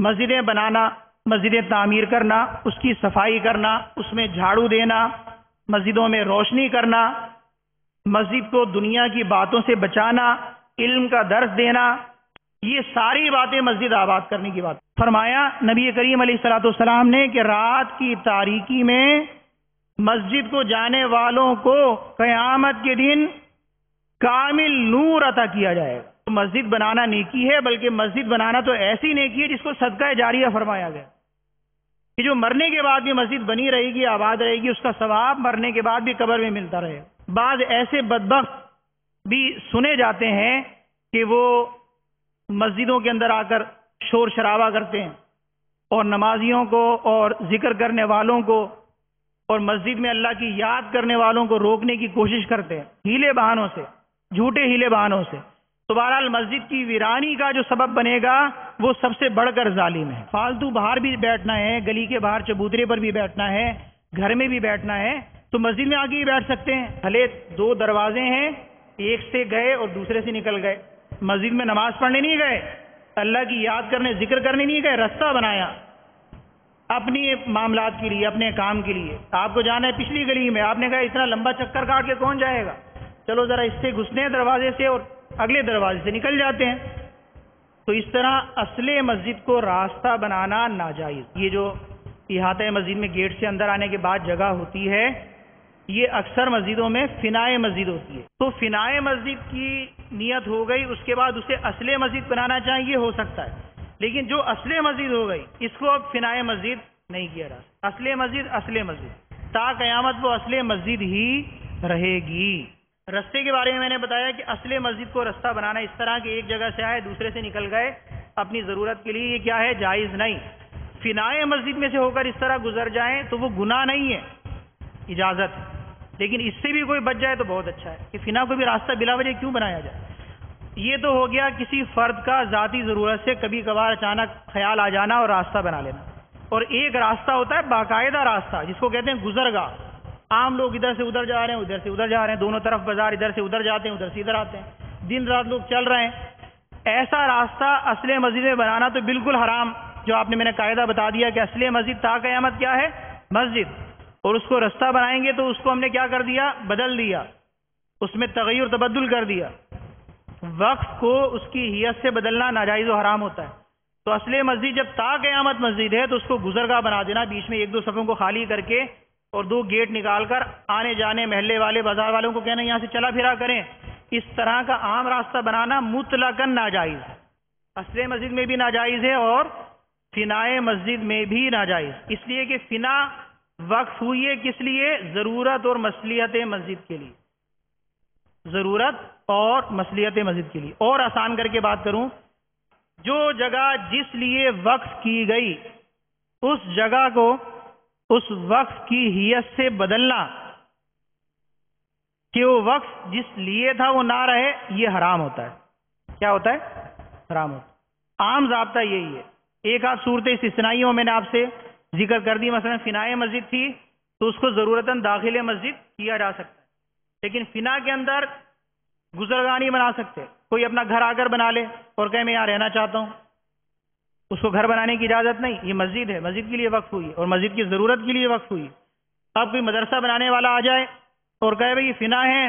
مسجدیں بنانا، مسجدیں تعمیر کرنا، اس کی صفائی کرنا، اس میں جھاڑو دینا، مسجدوں میں روشنی کرنا، مسجد کو دنیا کی باتوں سے بچانا، علم کا درس دینا، یہ ساری باتیں مسجد آباد کرنے کی بات. فرمایا نبی کریم علیہ الصلوۃ والسلام نے کہ رات کی تاریکی میں مسجد کو جانے والوں کو قیامت کے دن کامل نور عطا کیا جائے گا. تو مسجد بنانا نیکی ہے، بلکہ مسجد بنانا تو ایسی نیکی ہے جس کو صدقہ جاریہ فرمایا گیا کہ جو مرنے کے بعد بھی مسجد بنی رہے گی، آباد رہے گی، اس کا ثواب مرنے کے بعد بھی قبر میں ملتا رہے گا. بعض ایسے بدبخت بھی سنے جاتے ہیں کہ وہ مسجدوں کے اندر آ کر شور شرابہ کرتے ہیں اور نمازیوں کو اور ذکر کرنے والوں کو اور مسجد میں اللہ کی یاد کرنے والوں کو روکنے کی کوشش کرتے ہیں، ہیلے بہانوں سے، جھوٹے ہیلے بہانوں سے. تو بہرحال مسجد کی ویرانی کا جو سبب بنے گا وہ سب سے بڑھ کر ظالم ہے. فالتو باہر بھی بیٹھنا ہے، گلی کے باہر چبوترے پر بھی بیٹھنا ہے، گھر میں بھی بیٹھنا ہے، تو مسجد میں آ کے ہی بیٹھ سکتے ہیں. بھلے 2 دروازے ہیں، ایک سے گئے اور دوسرے سے نکل گئے، مسجد میں نماز پڑھنے نہیں گئے، اللہ کی یاد کرنے ذکر کرنے نہیں گئے، رستہ بنایا اپنی معاملات کے لیے، اپنے کام کے لیے. آپ کو جانا ہے پچھلی گلی میں، آپ نے کہا اتنا لمبا چکر کاٹ کے کون جائے گا، چلو ذرا اس سے گھسنے ہیں دروازے سے اور اگلے دروازے سے نکل جاتے ہیں. تو اس طرح اصل مسجد کو راستہ بنانا ناجائز. یہ جو احاطہ مسجد میں گیٹ سے اندر آنے کے بعد جگہ ہوتی ہے، یہ اکثر مسجدوں میں فنائے مسجد ہوتی ہے. تو فنائے مسجد کی نیت ہو گئی، اس کے بعد اسے اصل مسجد بنانا چاہیے، ہو سکتا ہے. لیکن جو اصل مسجد ہو گئی اس کو اب فنائے مسجد نہیں کیا جا سکتا. اصل مسجد تا قیامت وہ اصل مسجد ہی رہے گی. رستے کے بارے میں نے بتایا کہ اصل مسجد کو رستہ بنانا اس طرح کہ ایک جگہ سے آئے دوسرے سے نکل گئے اپنی ضرورت کے لیے، یہ کیا ہے، جائز نہیں. فنائے مسجد میں سے ہو کر اس طرح گزر جائیں تو وہ گناہ نہیں ہے، اجازت. لیکن اس سے بھی کوئی بچ جائے تو بہت اچھا ہے کہ فنا کو بھی راستہ بلا وجہ کیوں بنایا جائے. یہ تو ہو گیا کسی فرد کا ذاتی ضرورت سے کبھی کبھار اچانک خیال آ جانا اور راستہ بنا لینا. اور ایک راستہ ہوتا ہے باقاعدہ راستہ جس کو کہتے ہیں گزرگاہ. عام لوگ ادھر سے ادھر جا رہے ہیں، ادھر سے ادھر جا رہے ہیں، دونوں طرف بازار، ادھر سے ادھر جاتے ہیں، ادھر سے ادھر آتے ہیں، دن رات لوگ چل رہے ہیں. ایسا راستہ اصل مسجد میں بنانا تو بالکل حرام. جو آپ نے میں نے قاعدہ بتا دیا کہ اصل مسجد تا قیامت کیا ہے، مسجد. اور اس کو رستہ بنائیں گے تو اس کو ہم نے کیا کر دیا، بدل دیا، اس میں تغیر تبدل کر دیا. وقف کو اس کی حیثیت سے بدلنا ناجائز و حرام ہوتا ہے. تو اصل مسجد جب تا قیامت مسجد ہے تو اس کو گزرگاہ بنا دینا، بیچ میں 1-2 صفوں کو خالی کر کے اور 2 گیٹ نکال کر آنے جانے محلے والے بازار والوں کو کہنا یہاں سے چلا پھرا کریں. اس طرح کا عام راستہ بنانا مطلقاً ناجائز ہے. اصل مسجد میں بھی ناجائز ہے اور فنائے مسجد میں بھی ناجائز. اس لیے کہ فنا وقف ہوئی ہے کس لیے، ضرورت اور مصلحت مسجد کے لیے، ضرورت اور مصلحت مسجد کے لیے. اور آسان کر کے بات کروں، جو جگہ جس لیے وقف کی گئی اس جگہ کو اس وقف کی حیثیت سے بدلنا کہ وہ وقف جس لیے تھا وہ نہ رہے، یہ حرام ہوتا ہے. کیا ہوتا ہے، حرام ہوتا ہے. عام ضابطہ یہی ہے. ایک آدھ صورتیں استثنائیوں میں نے آپ سے ذکر کر دی، مثلا فنائے مسجد تھی تو اس کو ضرورتاً داخل مسجد کیا جا سکتا ہے، لیکن فنا کے اندر گزرگاہ نہیں بنا سکتے. کوئی اپنا گھر آ کر بنا لے اور کہے میں یہاں رہنا چاہتا ہوں، اس کو گھر بنانے کی اجازت نہیں. یہ مسجد ہے، مسجد کے لیے وقف ہوئی اور مسجد کی ضرورت کے لیے وقف ہوئی. اب کوئی مدرسہ بنانے والا آ جائے اور کہے بھائی یہ فنا ہے،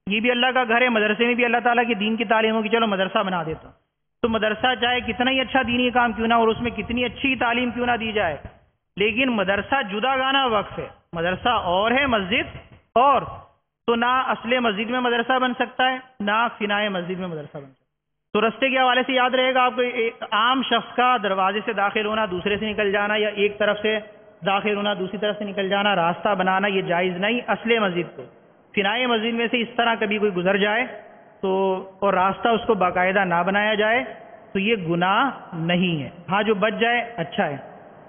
یہ بھی اللہ کا گھر ہے، مدرسے میں بھی اللہ تعالیٰ کی دین کی تعلیم ہوگی، چلو مدرسہ بنا دیتا ہوں. تو مدرسہ چاہے کتنا ہی اچھا دینی کام کیوں نہ اور اس میں کتنی اچھی تعلیم کیوں نہ دی جائے، لیکن مدرسہ جدا گانا وقف ہے. مدرسہ اور ہے، مسجد اور. تو نہ اصل مسجد میں مدرسہ بن سکتا ہے، نہ فنائے مسجد میں مدرسہ بن سکتا ہے. تو رستے کے حوالے سے یاد رہے گا آپ کو، ایک عام شخص کا دروازے سے داخل ہونا، دوسرے سے نکل جانا، یا ایک طرف سے داخل ہونا دوسری طرف سے نکل جانا، راستہ بنانا، یہ جائز نہیں. اصل مسجد کو فنائے مسجد میں سے اس طرح کبھی کوئی گزر جائے تو اور راستہ اس کو باقاعدہ نہ بنایا جائے تو یہ گناہ نہیں ہے. ہاں جو بچ جائے اچھا ہے،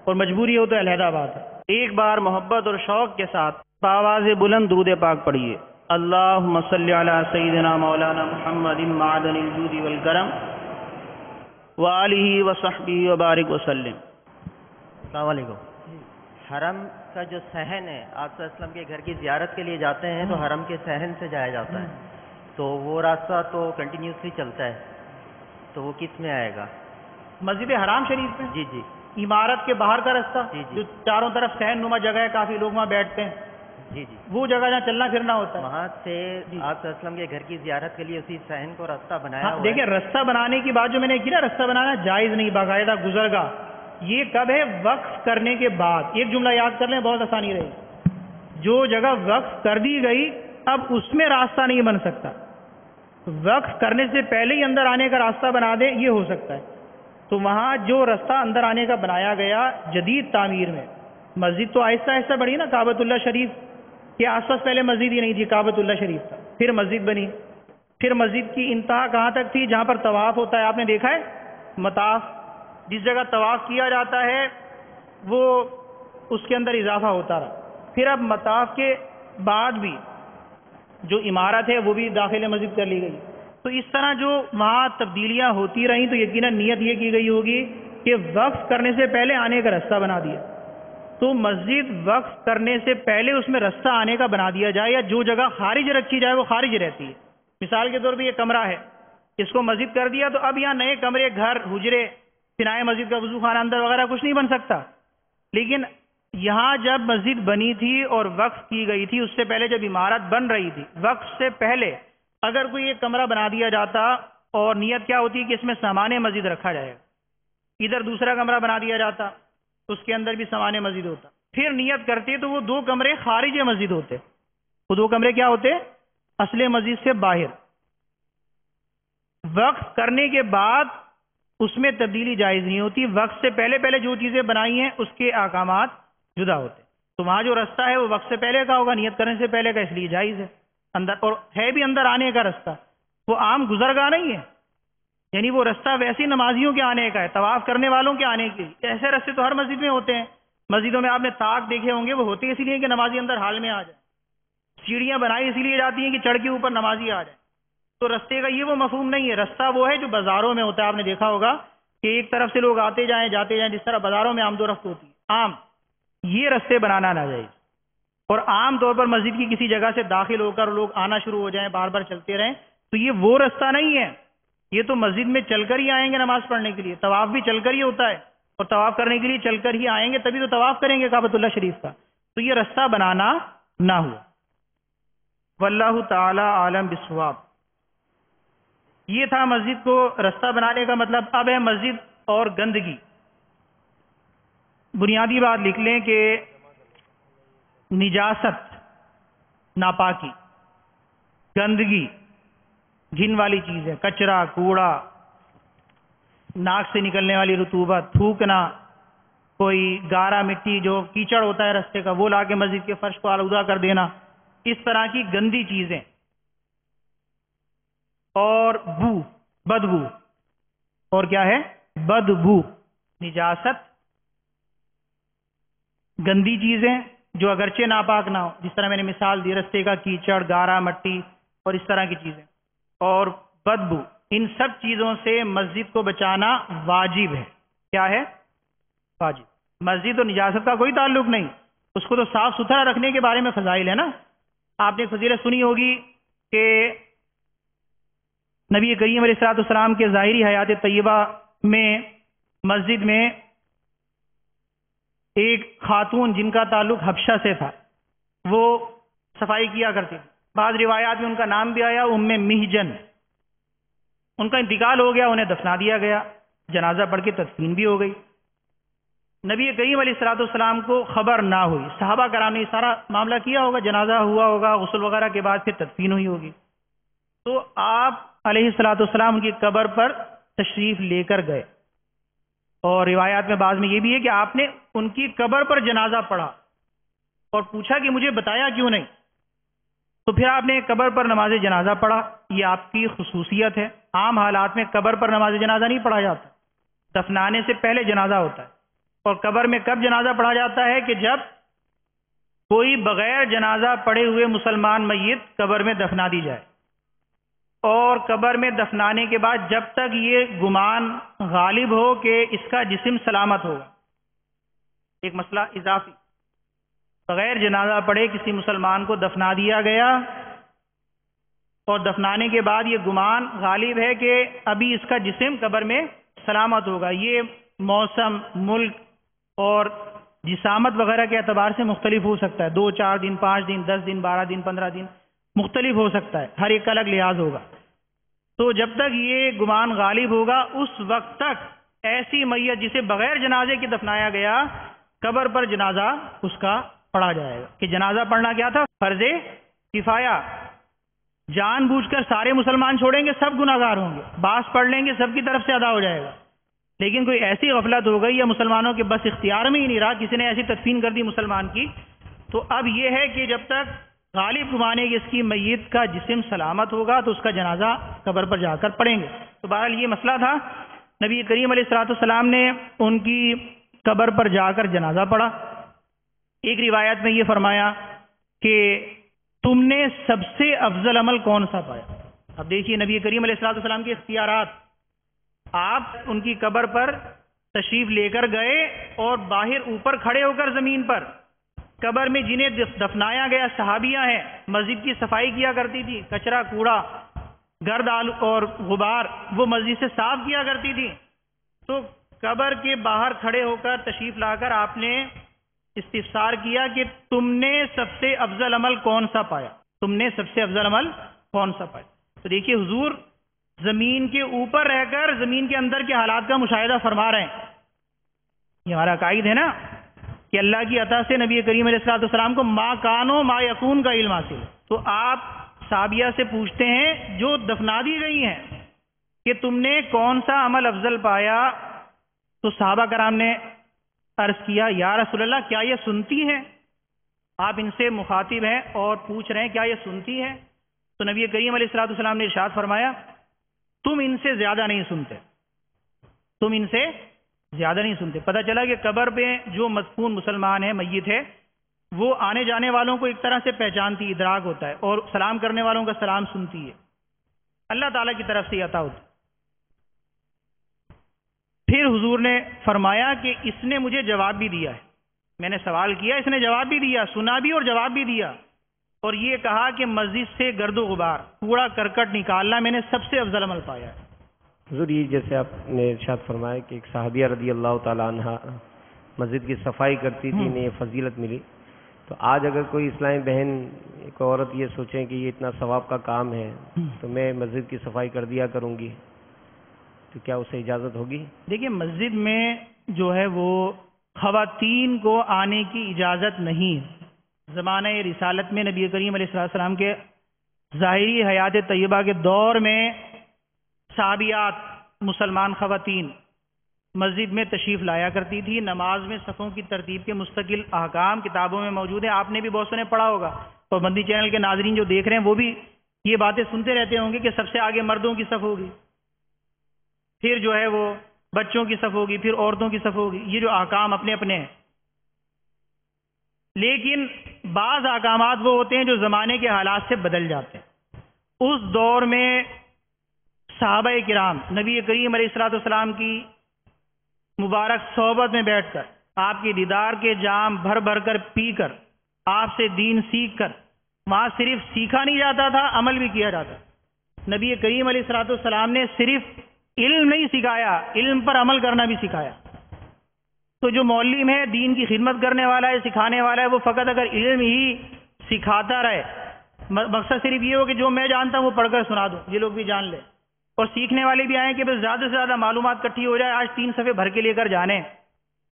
اور مجبوری ہو تو علیحدہ بات ہے. ایک بار محبت اور شوق کے ساتھ بآواز بلند درود پاک پڑھیے. اللہم صلی علی سیدنا مولانا محمد معدن الجود والکرم وآلہ وصحبہ وبارک وسلم. السلام علیکم. حرم کا جو صحن ہے، آپ صلی اللہ علیہ وسلم کے گھر کی زیارت کے لیے جاتے ہیں تو حرم کے صحن سے جایا جاتا ہے، تو وہ راستہ تو کنٹینیوسلی چلتا ہے، تو وہ کس میں آئے گا؟ مسجد حرام شریف میں جی جی عمارت کے باہر کا راستہ جی جی جو چاروں طرف صحن نما جگہ ہے، کافی لوگ وہاں بیٹھتے ہیں، جی جی وہ جگہ جہاں چلنا پھرنا ہوتا ہے، وہاں سے جی آپ صلی اللہ علیہ وسلم کے گھر کی زیارت کے لیے اسی صحن کو راستہ بنایا ہاں ہوا دیکھیں، ہے. راستہ بنانے کی بات جو میں نے کی نا، راستہ بنانا جائز نہیں، باقاعدہ گزرگاہ. یہ کب ہے؟ وقف کرنے کے بعد. ایک جملہ یاد کر لیں، بہت آسانی رہے گی. جو جگہ وقف کر دی گئی اب اس میں راستہ نہیں بن سکتا. وقف کرنے سے پہلے ہی اندر آنے کا راستہ بنا دیں، یہ ہو سکتا ہے. تو وہاں جو راستہ اندر آنے کا بنایا گیا جدید تعمیر میں، مسجد تو آہستہ آہستہ بڑھی نا. کعبۃ اللہ شریف کے آس پاس پہلے مسجد ہی نہیں تھی، کعبۃ اللہ شریف تھا، پھر مسجد بنی. پھر مسجد کی انتہا کہاں تک تھی؟ جہاں پر طواف ہوتا ہے، آپ نے دیکھا ہے مطاف، جس جگہ طواف کیا جاتا ہے وہ اس کے اندر اضافہ ہوتا رہا. پھر اب مطاف کے بعد بھی جو عمارت ہے وہ بھی داخل مسجد کر لی گئی. تو اس طرح جو وہاں تبدیلیاں ہوتی رہیں تو یقیناً نیت یہ کی گئی ہوگی کہ وقف کرنے سے پہلے آنے کا راستہ بنا دیا. تو مسجد وقف کرنے سے پہلے اس میں راستہ آنے کا بنا دیا جائے، یا جو جگہ خارج رکھی جائے وہ خارج رہتی ہے. مثال کے طور پہ یہ کمرہ ہے، اس کو مسجد کر دیا تو اب یہاں نئے کمرے، گھر، حجرے، فنائے مسجد کا وضو خانہ اندر وغیرہ کچھ نہیں بن سکتا. لیکن یہاں جب مسجد بنی تھی اور وقف کی گئی تھی، اس سے پہلے جب عمارت بن رہی تھی، وقف سے پہلے اگر کوئی ایک کمرہ بنا دیا جاتا اور نیت کیا ہوتی کہ اس میں سامان مسجد رکھا جائے گا، ادھر دوسرا کمرہ بنا دیا جاتا اس کے اندر بھی سامان مسجد ہوتا، پھر نیت کرتے تو وہ دو کمرے خارج مسجد ہوتے. وہ دو کمرے کیا ہوتے؟ اصل مسجد سے باہر. وقف کرنے کے بعد اس میں تبدیلی جائز نہیں ہوتی. وقف سے پہلے پہلے جو چیزیں بنائی ہیں اس کے احکامات جدا ہوتے. تو وہاں جو راستہ ہے وہ وقف سے پہلے کا ہوگا، نیت کرنے سے پہلے کا، اس لیے جائز ہے اندر. اور ہے بھی اندر آنے کا راستہ، وہ عام گزرگاہ نہیں ہے، یعنی وہ راستہ ویسی نمازیوں کے آنے کا ہے، طواف کرنے والوں کے آنے کے. ایسے راستے تو ہر مسجد میں ہوتے ہیں. مسجدوں میں آپ نے طاق دیکھے ہوں گے، وہ ہوتے اسی لیے کہ نمازی اندر حال میں آ جائے. سیڑھیاں بنائی اسی لیے جاتی ہیں کہ چڑھ کے اوپر نمازی آ جائے. تو رستے کا یہ وہ مفہوم نہیں ہے. رستہ وہ ہے جو بازاروں میں ہوتا ہے. آپ نے دیکھا ہوگا کہ ایک طرف سے لوگ آتے جائیں جاتے جائیں، جس طرح بازاروں میں آمد و رفت ہوتی ہے عام. یہ رستے بنانا ناجائز. اور عام طور پر مسجد کی کسی جگہ سے داخل ہو کر لوگ آنا شروع ہو جائیں، بار بار چلتے رہیں، تو یہ وہ رستہ نہیں ہے. یہ تو مسجد میں چل کر ہی آئیں گے نماز پڑھنے کے لیے. طواف بھی چل کر ہی ہوتا ہے، اور طواف کرنے کے لیے چل کر ہی آئیں گے، تبھی تو طواف کریں گے کعبۃ اللہ شریف کا. تو یہ رستہ بنانا نہ ہوا. واللہ تعالی عالم بالصواب. یہ تھا مسجد کو رستہ بنانے کا مطلب. اب ہے مسجد اور گندگی. بنیادی بات لکھ لیں کہ نجاست، ناپاکی، گندگی، گھن والی چیزیں، کچرا، کوڑا، ناک سے نکلنے والی رطوبت، تھوکنا، کوئی گارا مٹی جو کیچڑ ہوتا ہے رستے کا وہ لا کے مسجد کے فرش کو آلودہ کر دینا، اس طرح کی گندی چیزیں، اور بو، بدبو. اور کیا ہے؟ بدبو. نجاست، گندی چیزیں جو اگرچہ ناپاک نہ ہو، جس طرح میں نے مثال دی، رستے کا کیچڑ، گارا مٹی اور اس طرح کی چیزیں، اور بدبو. ان سب چیزوں سے مسجد کو بچانا واجب ہے. کیا ہے؟ واجب. مسجد اور نجاست کا کوئی تعلق نہیں. اس کو تو صاف ستھرا رکھنے کے بارے میں فضائل ہے نا. آپ نے فضیلت سنی ہوگی کہ نبی کریم علیہ الصلوۃ والسلام کے ظاہری حیات طیبہ میں مسجد میں ایک خاتون جن کا تعلق حبشہ سے تھا وہ صفائی کیا کرتی. بعض روایات میں ان کا نام بھی آیا ام محجن. ان کا انتقال ہو گیا، انہیں دفنا دیا گیا، جنازہ پڑھ کے تدفین بھی ہو گئی. نبی کریم علیہ الصلوۃ والسلام کو خبر نہ ہوئی. صحابہ کرام نے سارا معاملہ کیا ہوگا، جنازہ ہوا ہوگا، غسل وغیرہ کے بعد پھر تدفین ہوئی ہوگی. تو آپ علیہ الصلوۃ والسلام ان کی قبر پر تشریف لے کر گئے، اور روایات میں بعض میں یہ بھی ہے کہ آپ نے ان کی قبر پر جنازہ پڑھا اور پوچھا کہ مجھے بتایا کیوں نہیں. تو پھر آپ نے قبر پر نماز جنازہ پڑھا. یہ آپ کی خصوصیت ہے. عام حالات میں قبر پر نماز جنازہ نہیں پڑھا جاتا، دفنانے سے پہلے جنازہ ہوتا ہے. اور قبر میں کب جنازہ پڑھا جاتا ہے؟ کہ جب کوئی بغیر جنازہ پڑھے ہوئے مسلمان میت قبر میں دفنا دی جائے. اور قبر میں دفنانے کے بعد جب تک یہ گمان غالب ہو کہ اس کا جسم سلامت ہوگا. ایک مسئلہ اضافی، بغیر جنازہ پڑھے کسی مسلمان کو دفنا دیا گیا اور دفنانے کے بعد یہ گمان غالب ہے کہ ابھی اس کا جسم قبر میں سلامت ہوگا. یہ موسم، ملک اور جسامت وغیرہ کے اعتبار سے مختلف ہو سکتا ہے. 2 4 دن، 5 دن، 10 دن، 12 دن، 15 دن مختلف ہو سکتا ہے. ہر ایک کا الگ لحاظ ہوگا. تو جب تک یہ گمان غالب ہوگا اس وقت تک ایسی میت جسے بغیر جنازے کے دفنایا گیا، قبر پر جنازہ اس کا پڑھا جائے گا. کہ جنازہ پڑھنا کیا تھا؟ فرض کفایہ. جان بوجھ کر سارے مسلمان چھوڑیں گے، سب گناہگار ہوں گے. بعض پڑھ لیں گے، سب کی طرف سے ادا ہو جائے گا. لیکن کوئی ایسی غفلت ہو گئی یا مسلمانوں کے بس اختیار میں ہی نہیں رہا، کسی نے ایسی تدفین کر دی مسلمان کی، تو اب یہ ہے کہ جب تک غالب گمان ہے کہ اس کی میت کا جسم سلامت ہوگا تو اس کا جنازہ قبر پر جا کر پڑھیں گے. تو بہرحال یہ مسئلہ تھا. نبی کریم علیہ السلام نے ان کی قبر پر جا کر جنازہ پڑھا. ایک روایت میں یہ فرمایا کہ تم نے سب سے افضل عمل کون سا پایا؟ اب دیکھیے نبی کریم علیہ السلام کے اختیارات. آپ ان کی قبر پر تشریف لے کر گئے اور باہر اوپر کھڑے ہو کر زمین پر قبر میں جنہیں دفنایا گیا صحابیاں ہیں، مسجد کی صفائی کیا کرتی تھی، کچرا کوڑا گرد اور غبار وہ مسجد سے صاف کیا کرتی تھی. تو قبر کے باہر کھڑے ہو کر تشریف لا کر آپ نے استفسار کیا کہ تم نے سب سے افضل عمل کون سا پایا؟ تم نے سب سے افضل عمل کون سا پایا؟ تو دیکھیے حضور زمین کے اوپر رہ کر زمین کے اندر کے حالات کا مشاہدہ فرما رہے ہیں. یہ ہمارا عقائد ہے نا کہ اللہ کی عطا سے نبی کریم علیہ السلام کو ما کانو ما یکون کا علم حاصل. تو آپ صحابیہ سے پوچھتے ہیں جو دفنا دی گئی ہیں کہ تم نے کون سا عمل افضل پایا؟ تو صحابہ کرام نے عرض کیا یا رسول اللہ کیا یہ سنتی ہیں؟ آپ ان سے مخاطب ہیں اور پوچھ رہے ہیں کیا یہ سنتی ہے؟ تو نبی کریم علیہ السلام نے ارشاد فرمایا تم ان سے زیادہ نہیں سنتے، تم ان سے زیادہ نہیں سنتے. پتہ چلا کہ قبر پہ جو مدفون مسلمان ہے، میت ہے، وہ آنے جانے والوں کو ایک طرح سے پہچانتی، ادراک ہوتا ہے اور سلام کرنے والوں کا سلام سنتی ہے. اللہ تعالیٰ کی طرف سے عطا ہوتی. پھر حضور نے فرمایا کہ اس نے مجھے جواب بھی دیا ہے. میں نے سوال کیا، اس نے جواب بھی دیا، سنا بھی اور جواب بھی دیا. اور یہ کہا کہ مسجد سے گرد و غبار، کوڑا کرکٹ نکالنا میں نے سب سے افضل عمل پایا ہے. حضور یہ جیسے آپ نے ارشاد فرمایا کہ ایک صحابیہ رضی اللہ تعالیٰ عنہ مسجد کی صفائی کرتی تھی، انہیں یہ فضیلت ملی. تو آج اگر کوئی اسلامی بہن، ایک عورت یہ سوچیں کہ یہ اتنا ثواب کا کام ہے تو میں مسجد کی صفائی کر دیا کروں گی، تو کیا اسے اجازت ہوگی؟ دیکھیے مسجد میں جو ہے وہ خواتین کو آنے کی اجازت نہیں. زمانہ رسالت میں نبی کریم علیہ السلام کے ظاہری حیات طیبہ کے دور میں صحابیات مسلمان خواتین مسجد میں تشریف لایا کرتی تھی. نماز میں صفوں کی ترتیب کے مستقل احکام کتابوں میں موجود ہیں. آپ نے بھی بہت سنے پڑھا ہوگا. پابندی چینل کے ناظرین جو دیکھ رہے ہیں وہ بھی یہ باتیں سنتے رہتے ہوں گے کہ سب سے آگے مردوں کی صف ہوگی، پھر جو ہے وہ بچوں کی صف ہوگی، پھر عورتوں کی صف ہوگی. یہ جو احکام اپنے اپنے ہیں، لیکن بعض احکامات وہ ہوتے ہیں جو زمانے کے حالات سے بدل جاتے ہیں. اس دور میں صحابہ کرام نبی کریم علیہ السلام کی مبارک صحبت میں بیٹھ کر آپ کے دیدار کے جام بھر بھر کر پی کر آپ سے دین سیکھ کر وہاں صرف سیکھا نہیں جاتا تھا، عمل بھی کیا جاتا. نبی کریم علیہ السلام نے صرف علم نہیں سکھایا، علم پر عمل کرنا بھی سکھایا. تو جو معلم ہے، دین کی خدمت کرنے والا ہے، سکھانے والا ہے، وہ فقط اگر علم ہی سکھاتا رہے، مقصد صرف یہ ہو کہ جو میں جانتا ہوں وہ پڑھ کر سنا دوں، یہ لوگ بھی جان لیں، اور سیکھنے والے بھی آئیں کہ بس زیادہ سے زیادہ معلومات اکٹھی ہو جائے، آج 3 صفحے بھر کے لے کر جانے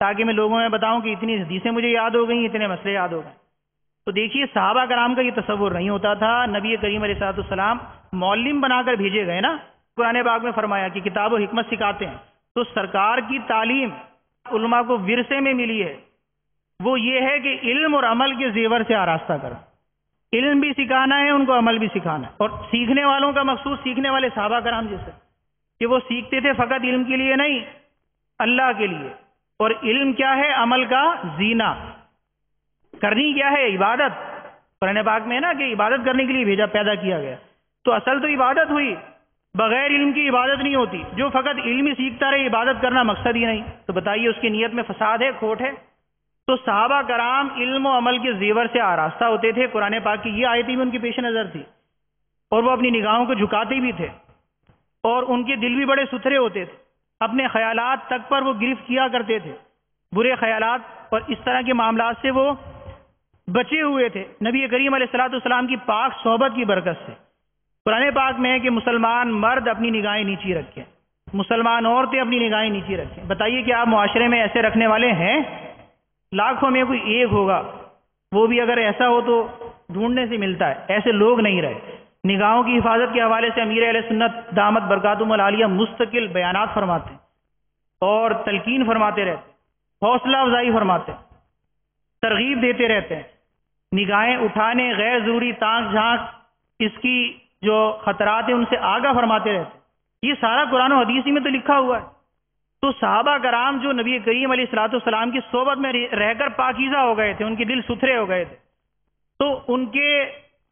تاکہ میں لوگوں میں بتاؤں کہ اتنی حدیثیں مجھے یاد ہو گئیں، اتنے مسئلے یاد ہو گئے. تو دیکھیے صحابہ کرام کا یہ تصور نہیں ہوتا تھا. نبی کریم علیہ السلام معلم بنا کر بھیجے گئے نا. قرآن پاک میں فرمایا کہ کتاب و حکمت سکھاتے ہیں. تو سرکار کی تعلیم علماء کو ورثے میں ملی ہے، وہ یہ ہے کہ علم اور عمل کے زیور سے آراستہ کرنا. علم بھی سکھانا ہے، ان کو عمل بھی سکھانا ہے. اور سیکھنے والوں کا مخصوص سیکھنے والے صحابہ کرام جیسے کہ وہ سیکھتے تھے فقط علم کے لیے نہیں، اللہ کے لیے. اور علم کیا ہے؟ عمل کا زینہ. کرنی کیا ہے؟ عبادت. قرآن پاک میں ہے نا کہ عبادت کرنے کے لیے پیدا کیا گیا. تو اصل تو عبادت ہوئی، بغیر علم کی عبادت نہیں ہوتی. جو فقط علم ہی سیکھتا رہے، عبادت کرنا مقصد ہی نہیں، تو بتائیے اس کی نیت میں فساد ہے، کھوٹ ہے. تو صحابہ کرام علم و عمل کے زیور سے آراستہ ہوتے تھے. قرآن پاک کی یہ آیتیں بھی ان کے پیش نظر تھی اور وہ اپنی نگاہوں کو جھکاتے بھی تھے اور ان کے دل بھی بڑے ستھرے ہوتے تھے. اپنے خیالات تک پر وہ گرفت کیا کرتے تھے، برے خیالات اور اس طرح کے معاملات سے وہ بچے ہوئے تھے نبی کریم علیہ الصلوۃ والسلام کی پاک صحبت کی برکت سے۔ قرآن پاک میں ہے کہ مسلمان مرد اپنی نگاہیں نیچی رکھیں، مسلمان عورتیں اپنی نگاہیں نیچی رکھیں۔ بتائیے کہ آپ معاشرے میں ایسے رکھنے والے ہیں؟ لاکھوں میں کوئی ایک ہوگا، وہ بھی اگر ایسا ہو تو ڈھونڈنے سے ملتا ہے، ایسے لوگ نہیں رہے۔ نگاہوں کی حفاظت کے حوالے سے امیر اہل سنت دامت برکاتہم العالیہ مستقل بیانات فرماتے ہیں اور تلقین فرماتے رہتے ہیں، حوصلہ افزائی فرماتے ہیں، ترغیب دیتے رہتے ہیں۔ نگاہیں اٹھانے، غیر ضروری تانک جھانک اس کی جو خطرات ہیں ان سے آگاہ فرماتے رہتے ہیں۔ یہ سارا قرآن و حدیث میں تو لکھا ہوا ہے۔ تو صحابہ کرام جو نبی کریم علیہ الصلوۃ والسلام کی صحبت میں رہ کر پاکیزہ ہو گئے تھے، ان کے دل ستھرے ہو گئے تھے، تو ان کے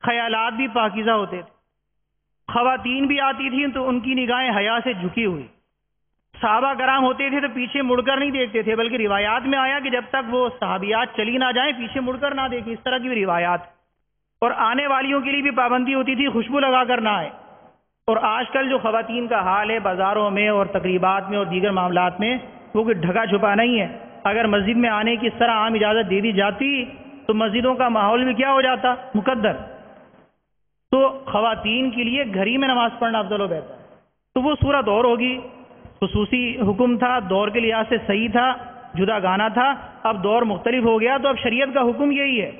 خیالات بھی پاکیزہ ہوتے تھے۔ خواتین بھی آتی تھیں تو ان کی نگاہیں حیا سے جھکی ہوئی۔ صحابہ کرام ہوتے تھے تو پیچھے مڑ کر نہیں دیکھتے تھے، بلکہ روایات میں آیا کہ جب تک وہ صحابیات چلی نہ جائیں پیچھے مڑ کر نہ دیکھیں، اس طرح کی بھی روایات۔ اور آنے والیوں کے لیے بھی پابندی ہوتی تھی خوشبو لگا کر نہ آئے۔ اور آج کل جو خواتین کا حال ہے بازاروں میں اور تقریبات میں اور دیگر معاملات میں، وہ کوئی ڈھکا چھپا نہیں ہے۔ اگر مسجد میں آنے کی اس طرح عام اجازت دے دی جاتی تو مسجدوں کا ماحول بھی کیا ہو جاتا؟ مقدر۔ تو خواتین کے لیے گھر ہی میں نماز پڑھنا افضل و بہتر ہے۔ تو وہ صورت اور ہوگی، خصوصی حکم تھا، دور کے لحاظ سے صحیح تھا، جدا گانا تھا۔ اب دور مختلف ہو گیا تو اب شریعت کا حکم یہی ہے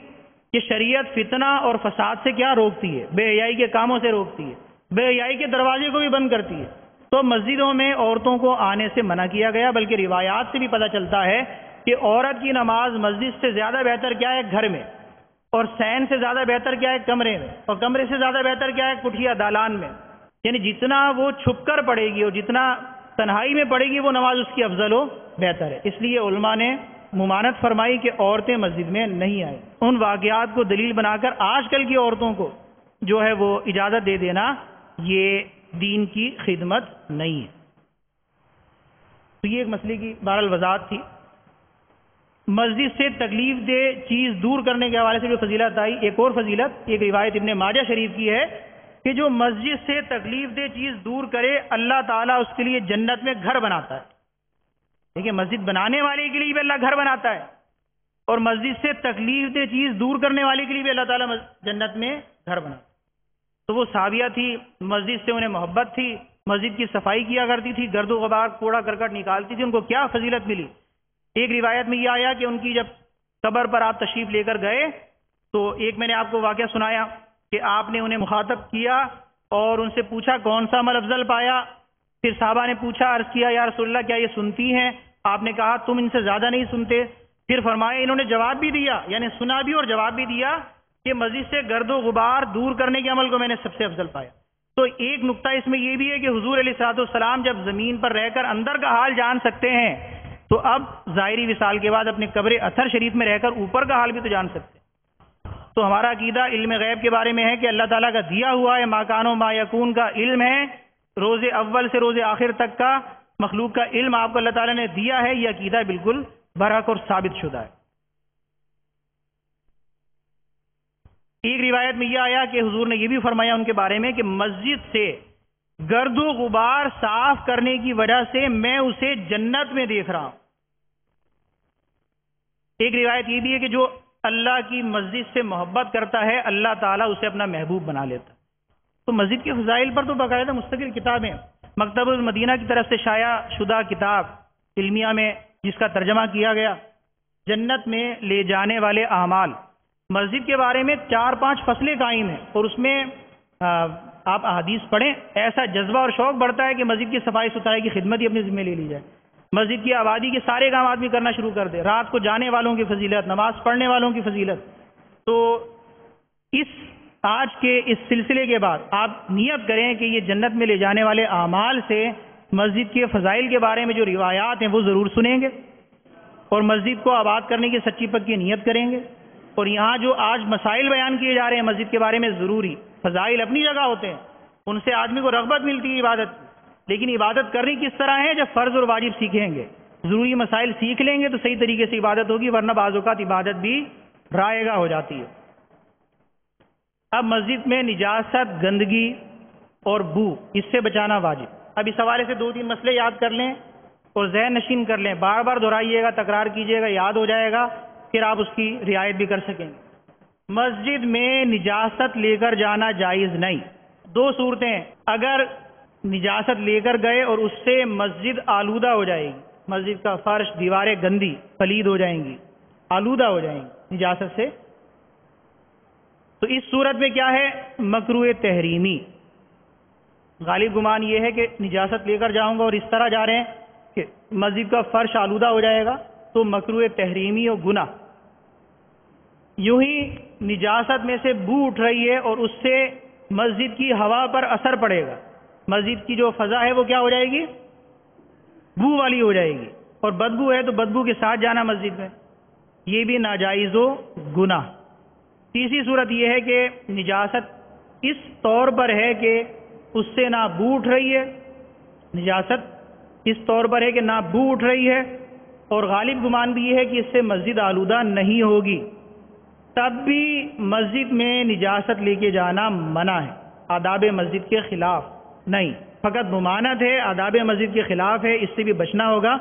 کہ شریعت فتنہ اور فساد سے کیا روکتی ہے؟ بے حیائی کے کاموں سے روکتی ہے، بے حیائی کے دروازے کو بھی بند کرتی ہے۔ تو مسجدوں میں عورتوں کو آنے سے منع کیا گیا، بلکہ روایات سے بھی پتہ چلتا ہے کہ عورت کی نماز مسجد سے زیادہ بہتر کیا ہے؟ گھر میں، اور سین سے زیادہ بہتر کیا ہے؟ کمرے میں، اور کمرے سے زیادہ بہتر کیا ہے؟ کٹھیا دالان میں۔ یعنی جتنا وہ چھپ کر پڑھے گی اور جتنا تنہائی میں پڑھے گی وہ نماز اس کی افضل و بہتر ہے۔ اس لیے علماء نے ممانعت فرمائی کہ عورتیں مسجد میں نہیں آئیں۔ ان واقعات کو دلیل بنا کر آج کل کی عورتوں کو جو ہے وہ اجازت دے دینا، یہ دین کی خدمت نہیں ہے۔ تو یہ ایک مسئلے کی بہرحال وضاحت تھی۔ مسجد سے تکلیف دہ چیز دور کرنے کے حوالے سے جو فضیلت آئی، ایک اور فضیلت، ایک روایت ابن ماجہ شریف کی ہے کہ جو مسجد سے تکلیف دہ چیز دور کرے اللہ تعالیٰ اس کے لیے جنت میں گھر بناتا ہے۔ دیکھیں، مسجد بنانے والے کے لیے بھی اللہ گھر بناتا ہے، اور مسجد سے تکلیف دہ چیز دور کرنے والے کے لیے بھی اللہ تعالیٰ جنت میں گھر بناتا ہے۔ تو وہ صحابیہ تھی، مسجد سے انہیں محبت تھی، مسجد کی صفائی کیا کرتی تھی، گرد و غبار کوڑا کرکٹ نکالتی تھی۔ ان کو کیا فضیلت ملی؟ ایک روایت میں یہ آیا کہ ان کی جب قبر پر آپ تشریف لے کر گئے تو ایک میں نے آپ کو واقعہ سنایا کہ آپ نے انہیں مخاطب کیا اور ان سے پوچھا کون سا عمل افضل پایا؟ پھر صحابہ نے پوچھا، عرض کیا یا رسول اللہ کیا یہ سنتی ہیں؟ آپ نے کہا تم ان سے زیادہ نہیں سنتے۔ پھر فرمایا، انہوں نے جواب بھی دیا، یعنی سنا بھی اور جواب بھی دیا کہ مسجد سے گرد و غبار دور کرنے کے عمل کو میں نے سب سے افضل پایا۔ تو ایک نقطہ اس میں یہ بھی ہے کہ حضور علیہ الصلوۃ والسلام جب زمین پر رہ کر اندر کا حال جان سکتے ہیں تو اب ظاہری وصال کے بعد اپنے قبر اثر شریف میں رہ کر اوپر کا حال بھی تو جان سکتے ہیں۔ تو ہمارا عقیدہ علم غیب کے بارے میں ہے کہ اللہ تعالیٰ کا دیا ہوا ہے، ما کان و ما یکون کا علم ہے، روز اول سے روز آخر تک کا مخلوق کا علم آپ کو اللہ تعالیٰ نے دیا ہے۔ یہ عقیدہ بالکل برحق اور ثابت شدہ ہے۔ ایک روایت میں یہ آیا کہ حضور نے یہ بھی فرمایا ان کے بارے میں کہ مسجد سے گرد و غبار صاف کرنے کی وجہ سے میں اسے جنت میں دیکھ رہا ہوں۔ ایک روایت یہ بھی ہے کہ جو اللہ کی مسجد سے محبت کرتا ہے اللہ تعالیٰ اسے اپنا محبوب بنا لیتا ہے۔ تو مسجد کے فضائل پر تو باقاعدہ مستقل کتابیں، مکتبۃ المدینہ کی طرف سے شائع شدہ کتاب علمیہ میں جس کا ترجمہ کیا گیا، جنت میں لے جانے والے اعمال، مسجد کے بارے میں 4-5 فصلیں قائم ہیں، اور اس میں آپ احادیث پڑھیں، ایسا جذبہ اور شوق بڑھتا ہے کہ مسجد کی صفائی ستھرائی کی خدمت ہی اپنے ذمہ لے لی جائے، مسجد کی آبادی کے سارے کام آدمی کرنا شروع کر دے، رات کو جانے والوں کی فضیلت، نماز پڑھنے والوں کی فضیلت۔ تو اس آج کے اس سلسلے کے بعد آپ نیت کریں کہ یہ جنت میں لے جانے والے اعمال سے مسجد کے فضائل کے بارے میں جو روایات ہیں وہ ضرور سنیں گے، اور مسجد کو آباد کرنے کی سچی پکی نیت کریں گے۔ اور یہاں جو آج مسائل بیان کیے جا رہے ہیں مسجد کے بارے میں، ضروری فضائل اپنی جگہ ہوتے ہیں، ان سے آدمی کو رغبت ملتی ہے عبادت، لیکن عبادت کرنی کس طرح ہے؟ جب فرض اور واجب سیکھیں گے، ضروری مسائل سیکھ لیں گے تو صحیح طریقے سے عبادت ہوگی، ورنہ بعض اوقات عبادت بھی رائے گاہ ہو جاتی ہے۔ اب مسجد میں نجاست، گندگی اور بو، اس سے بچانا واجب۔ اب اس حوالے سے 2-3 مسئلے یاد کر لیں اور ذہن نشین کر لیں، بار بار دہرائیے گا، تکرار کیجیے گا، یاد ہو جائے گا، پھر آپ اس کی رعایت بھی کر سکیں گے۔ مسجد میں نجاست لے کر جانا جائز نہیں۔ دو صورتیں ہیں، اگر نجاست لے کر گئے اور اس سے مسجد آلودہ ہو جائے گی، مسجد کا فرش، دیواریں گندی پلید ہو جائیں گی، آلودہ ہو جائیں گی نجاست سے، تو اس صورت میں کیا ہے؟ مکروہ تحریمی۔ غالب گمان یہ ہے کہ نجاست لے کر جاؤں گا اور اس طرح جا رہے ہیں کہ مسجد کا فرش آلودہ ہو جائے گا، تو مکروہ تحریمی اور گناہ۔ یوں ہی نجاست میں سے بو اٹھ رہی ہے اور اس سے مسجد کی ہوا پر اثر پڑے گا، مسجد کی جو فضا ہے وہ کیا ہو جائے گی؟ بو والی ہو جائے گی، اور بدبو ہے تو بدبو کے ساتھ جانا مسجد میں، یہ بھی ناجائز و گناہ۔ تیسری صورت یہ ہے کہ نجاست اس طور پر ہے کہ اس سے نہ بو اٹھ رہی ہے، نجاست اس طور پر ہے کہ نہ بو اٹھ رہی ہے، اور غالب گمان بھی یہ ہے کہ اس سے مسجد آلودہ نہیں ہوگی، تب بھی مسجد میں نجاست لے کے جانا منع ہے، آداب مسجد کے خلاف نہیں، فقط ممانعت ہے، آداب مسجد کے خلاف ہے، اس سے بھی بچنا ہوگا۔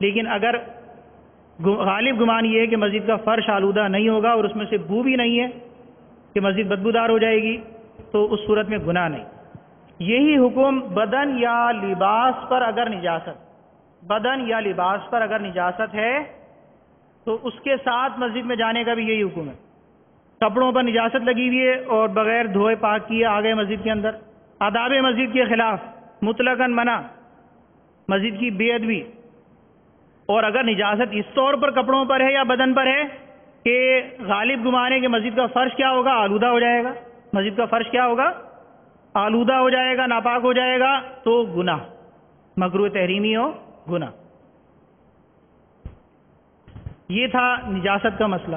لیکن اگر غالب گمان یہ ہے کہ مسجد کا فرش آلودہ نہیں ہوگا اور اس میں سے بو بھی نہیں ہے کہ مسجد بدبودار ہو جائے گی، تو اس صورت میں گناہ نہیں۔ یہی حکم بدن یا لباس پر اگر نجاست، بدن یا لباس پر اگر نجاست ہے تو اس کے ساتھ مسجد میں جانے کا بھی یہی حکم ہے۔ کپڑوں پر نجاست لگی ہوئی ہے اور بغیر دھوئے پاک کیے آ گئے مسجد کے اندر، آداب مسجد کے خلاف، مطلقاً منع، مسجد کی بے ادبی۔ اور اگر نجاست اس طور پر کپڑوں پر ہے یا بدن پر ہے کہ غالب گمان ہے کہ مسجد کا فرش کیا ہوگا؟ آلودہ ہو جائے گا، مسجد کا فرش کیا ہوگا؟ آلودہ ہو جائے گا، ناپاک ہو جائے گا، تو گناہ، مکروہ تحریمی ہو گناہ۔ یہ تھا نجاست کا مسئلہ۔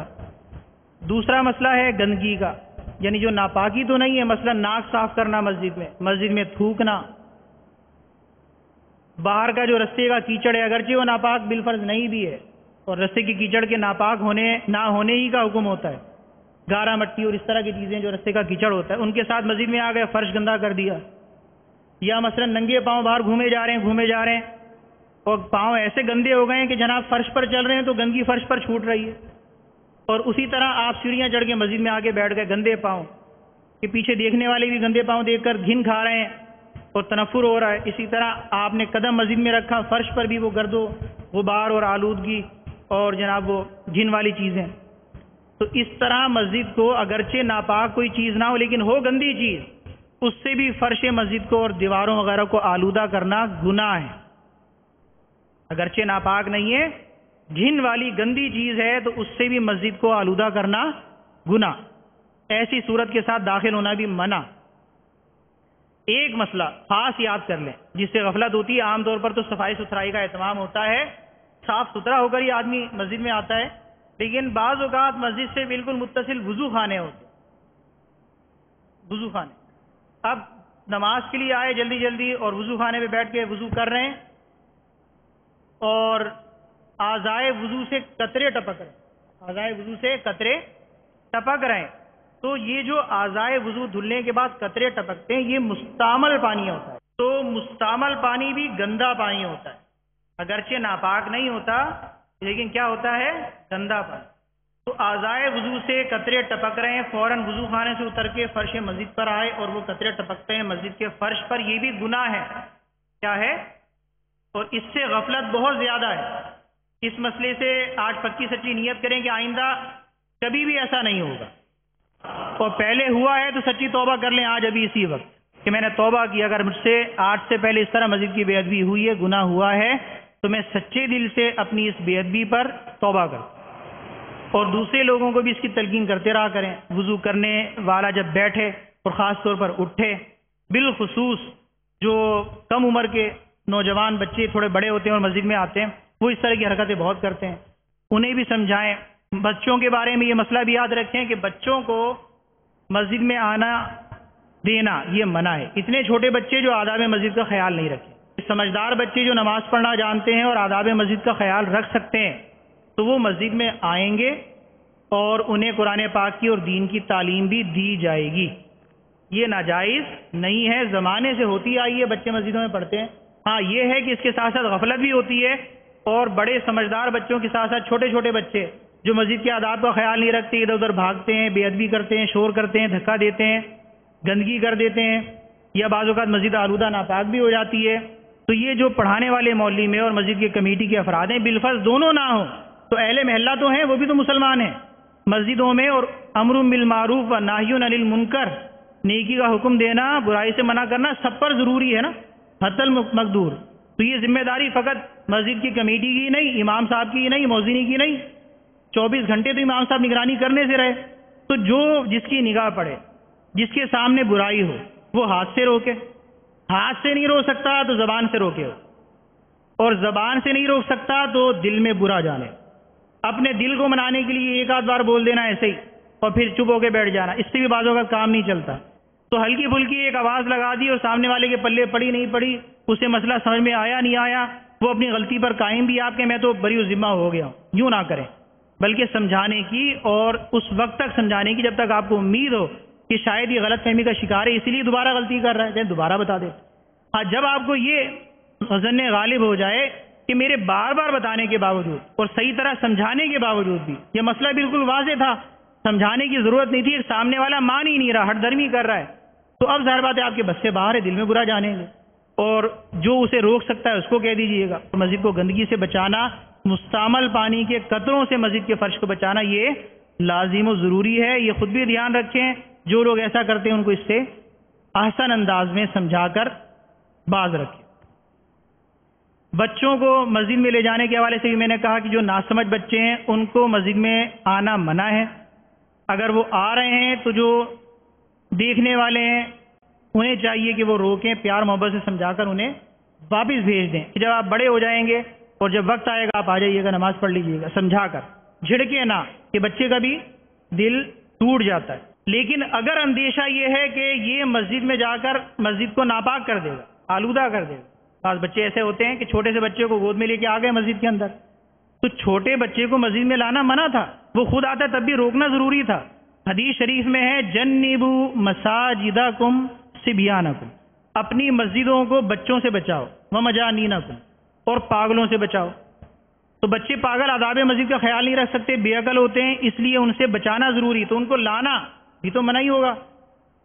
دوسرا مسئلہ ہے گندگی کا، یعنی جو ناپاکی تو نہیں ہے، مثلا ناک صاف کرنا مسجد میں تھوکنا، باہر کا جو رستے کا کیچڑ ہے اگرچہ وہ ناپاک بالفرض نہیں بھی ہے، اور رستے کی کیچڑ کے ناپاک نہ ہونے ہی کا حکم ہوتا ہے، گارا مٹی اور اس طرح کی چیزیں جو رستے کا کیچڑ ہوتا ہے ان کے ساتھ مسجد میں آ گئے، فرش گندا کر دیا، یا مثلا ننگے پاؤں باہر گھومے جا رہے ہیں اور پاؤں ایسے گندے ہو گئے ہیں کہ جناب فرش پر چل رہے ہیں تو گندگی فرش پر چھوٹ رہی ہے، اور اسی طرح آپ سیڑھیاں چڑھ کے مسجد میں آ کے بیٹھ گئے گندے پاؤں، کہ پیچھے دیکھنے والے بھی گندے پاؤں دیکھ کر گھن کھا رہے ہیں اور تنفر ہو رہا ہے۔ اسی طرح آپ نے قدم مسجد میں رکھا، فرش پر بھی وہ گرد و غبار اور آلودگی اور جناب وہ گھن والی چیزیں، تو اس طرح مسجد کو اگرچہ ناپاک کوئی چیز نہ ہو لیکن ہو گندی چیز، اس سے بھی فرش مسجد کو اور دیواروں وغیرہ کو آلودہ کرنا گناہ ہے، اگرچہ ناپاک نہیں ہے، گھن والی گندی چیز ہے تو اس سے بھی مسجد کو آلودہ کرنا گناہ، ایسی صورت کے ساتھ داخل ہونا بھی منع۔ ایک مسئلہ خاص یاد کر لیں جس سے غفلت ہوتی ہے، عام طور پر تو صفائی ستھرائی کا اہتمام ہوتا ہے، صاف ستھرا ہو کر ہی آدمی مسجد میں آتا ہے، لیکن بعض اوقات مسجد سے بالکل متصل وضو خانے ہوتے، وضو خانے، اب نماز کے لیے آئے جلدی جلدی اور وضو خانے پہ بیٹھ کے وضو کر رہے ہیں اور اعضائے وضو سے قطرے ٹپک رہے ہیں، اعضائے وضو سے قطرے ٹپک رہے ہیں، تو یہ جو اعضائے وضو دھلنے کے بعد قطرے ٹپکتے ہیں یہ مستعمل پانی ہوتا ہے، تو مستعمل پانی بھی گندا پانی ہوتا ہے، اگرچہ ناپاک نہیں ہوتا لیکن کیا ہوتا ہے؟ گندا پانی۔ تو اعضائے وضو سے قطرے ٹپک رہے ہیں، فوراً وضو خانے سے اتر کے فرش مسجد پر آئے اور وہ قطرے ٹپکتے ہیں مسجد کے فرش پر، یہ بھی گناہ ہے۔ کیا ہے؟ اور اس سے غفلت بہت زیادہ ہے۔ اس مسئلے سے آج پکی سچی نیت کریں کہ آئندہ کبھی بھی ایسا نہیں ہوگا، اور پہلے ہوا ہے تو سچی توبہ کر لیں آج ابھی اسی وقت کہ میں نے توبہ کی، اگر مجھ سے آج سے پہلے اس طرح مسجد کی بے ادبی ہوئی ہے، گناہ ہوا ہے، تو میں سچے دل سے اپنی اس بے ادبی پر توبہ کروں، اور دوسرے لوگوں کو بھی اس کی تلقین کرتے رہا کریں۔ وضو کرنے والا جب بیٹھے اور خاص طور پر اٹھے، بالخصوص جو کم عمر کے نوجوان بچے تھوڑے بڑے ہوتے ہیں اور مسجد میں آتے ہیں، وہ اس طرح کی حرکتیں بہت کرتے ہیں، انہیں بھی سمجھائیں۔ بچوں کے بارے میں یہ مسئلہ بھی یاد رکھیں کہ بچوں کو مسجد میں آنا دینا یہ منع ہے، اتنے چھوٹے بچے جو آداب مسجد کا خیال نہیں رکھیں۔ سمجھدار بچے جو نماز پڑھنا جانتے ہیں اور آداب مسجد کا خیال رکھ سکتے ہیں تو وہ مسجد میں آئیں گے اور انہیں قرآن پاک کی اور دین کی تعلیم بھی دی جائے گی۔ یہ ناجائز نہیں ہے، زمانے سے ہوتی آئی ہے، بچے مسجدوں میں پڑھتے ہیں، ہاں یہ ہے کہ اس کے ساتھ ساتھ غفلت بھی ہوتی ہے، اور بڑے سمجھدار بچوں کے ساتھ ساتھ چھوٹے چھوٹے بچے جو مسجد کے آداب کا خیال نہیں رکھتے، ادھر ادھر بھاگتے ہیں، بے ادبی کرتے ہیں، شور کرتے ہیں، دھکا دیتے ہیں، گندگی کر دیتے ہیں، یا بعض اوقات مسجد آلودہ ناپاک بھی ہو جاتی ہے، تو یہ جو پڑھانے والے مولوی میں اور مسجد کی کمیٹی کے افراد ہیں، بالفرض دونوں نہ ہوں تو اہل محلہ تو ہیں، وہ بھی تو مسلمان ہیں، مسجدوں میں اور امر بالمعروف و نہی عن المنکر، نیکی کا حکم دینا، برائی سے منع کرنا سب پر ضروری ہے نا، حتی المقدور. تو یہ ذمہ داری فقط مسجد کی کمیٹی کی نہیں، امام صاحب کی نہیں، مؤذنی کی نہیں. 24 گھنٹے تو امام صاحب نگرانی کرنے سے رہے. تو جو جس کی نگاہ پڑے، جس کے سامنے برائی ہو، وہ ہاتھ سے روکے. ہاتھ سے نہیں روک سکتا تو زبان سے روکے، اور زبان سے نہیں روک سکتا تو دل میں برا جانے. اپنے دل کو منانے کے لیے ایک آدھ بار بول دینا ایسے ہی، اور پھر چپ ہو کے بیٹھ جانا، اس سے بھی بعض اوقات کام نہیں چلتا. تو ہلکی پھلکی ایک آواز لگا دی اور سامنے والے کے پلے پڑی نہیں پڑی، اسے مسئلہ سمجھ میں آیا نہیں آیا، وہ اپنی غلطی پر قائم بھی آپ کے میں تو بری ذمہ ہو گیا ہوں، یوں نہ کریں. بلکہ سمجھانے کی، اور اس وقت تک سمجھانے کی جب تک آپ کو امید ہو کہ شاید یہ غلط فہمی کا شکار ہے، اسی لیے دوبارہ غلطی کر رہا ہے، چاہے دوبارہ بتا دے. ہاں جب آپ کو یہ ظن غالب ہو جائے کہ میرے بار بار بتانے کے باوجود اور صحیح طرح سمجھانے کے باوجود بھی یہ مسئلہ بالکل واضح تھا، سمجھانے کی ضرورت نہیں تھی، سامنے والا مان ہی نہیں رہا، ہٹ درمی کر رہا ہے، تو اب ظاہر بات ہے آپ کے بس سے باہر ہے، دل میں برا جانے گے، اور جو اسے روک سکتا ہے اس کو کہہ دیجئے گا. مسجد کو گندگی سے بچانا، مستعمل پانی کے قطروں سے مسجد کے فرش کو بچانا، یہ لازم و ضروری ہے. یہ خود بھی دھیان رکھیں، جو لوگ ایسا کرتے ہیں ان کو اس سے احسن انداز میں سمجھا کر باز رکھیں. بچوں کو مسجد میں لے جانے کے حوالے سے بھی میں نے کہا کہ جو ناسمجھ بچے ہیں ان کو مسجد میں آنا منع ہے. اگر وہ آ رہے ہیں تو جو دیکھنے والے ہیں انہیں چاہیے کہ وہ روکیں، پیار محبت سے سمجھا کر انہیں واپس بھیج دیں کہ جب آپ بڑے ہو جائیں گے اور جب وقت آئے گا آپ آ جائیے گا، نماز پڑھ لیجیے گا، سمجھا کر. جھڑکے نہ، کہ بچے کا بھی دل ٹوٹ جاتا ہے. لیکن اگر اندیشہ یہ ہے کہ یہ مسجد میں جا کر مسجد کو ناپاک کر دے گا، آلودہ کر دے گا، بعض بچے ایسے ہوتے ہیں کہ چھوٹے سے بچے کو گود میں لے کے آ گئے مسجد کے اندر، تو چھوٹے بچے کو مسجد میں لانا منع تھا، وہ خود آتا تب بھی روکنا ضروری تھا. حدیث شریف میں ہے جنبوا مساجدکم صبیانکم، اپنی مسجدوں کو بچوں سے بچاؤ، ومجانینکم، اور پاگلوں سے بچاؤ. تو بچے پاگل آداب مسجد کا خیال نہیں رکھ سکتے، بے عقل ہوتے ہیں، اس لیے ان سے بچانا ضروری، تو ان کو لانا بھی تو منع ہی ہوگا.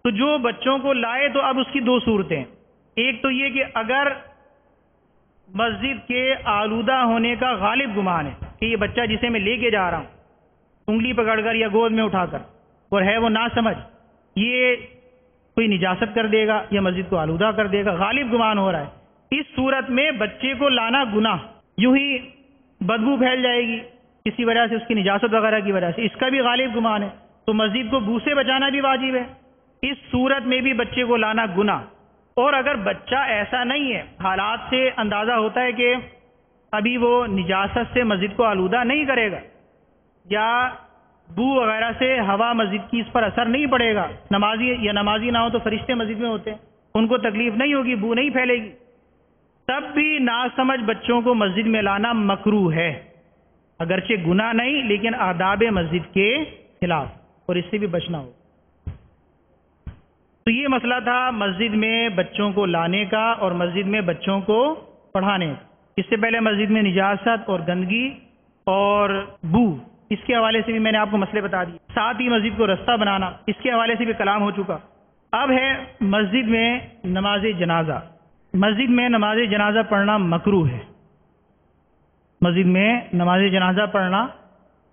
تو جو بچوں کو لائے تو اب اس کی دو صورتیں، ایک تو یہ کہ اگر مسجد کے آلودہ ہونے کا غالب گمان ہے کہ یہ بچہ جسے میں لے کے جا رہا ہوں انگلی پکڑ کر یا گود میں اٹھا کر اور ہے وہ نہ سمجھ، یہ کوئی نجاست کر دے گا یا مسجد کو آلودہ کر دے گا، غالب گمان ہو رہا ہے، اس صورت میں بچے کو لانا گناہ، یوں ہی بدبو پھیل جائے گی کسی وجہ سے، اس کی نجاست وغیرہ کی وجہ سے، اس کا بھی غالب گمان ہے، تو مسجد کو بو سے بچانا بھی واجب ہے. اس صورت میں بھی بچے کو لانا گناہ. اور اگر بچہ ایسا نہیں ہے، حالات سے اندازہ ہوتا ہے کہ ابھی وہ نجاست سے مسجد کو آلودہ نہیں کرے گا، یا بو وغیرہ سے ہوا مسجد کی اس پر اثر نہیں پڑے گا، نمازی یا نمازی نہ ہو تو فرشتے مسجد میں ہوتے ہیں، ان کو تکلیف نہیں ہوگی، بو نہیں پھیلے گی، تب بھی ناسمجھ بچوں کو مسجد میں لانا مکروہ ہے، اگرچہ گناہ نہیں لیکن آداب مسجد کے خلاف، اور اس سے بھی بچنا ہو. تو یہ مسئلہ تھا مسجد میں بچوں کو لانے کا اور مسجد میں بچوں کو پڑھانے کا. اس سے پہلے مسجد میں نجاست اور گندگی اور بو، اس کے حوالے سے بھی میں نے آپ کو مسئلے بتا دیے. ساتھ ہی مسجد کو رستہ بنانا، اس کے حوالے سے بھی کلام ہو چکا. اب ہے مسجد میں نماز جنازہ. مسجد میں نماز جنازہ پڑھنا مکروہ ہے. مسجد میں نماز جنازہ پڑھنا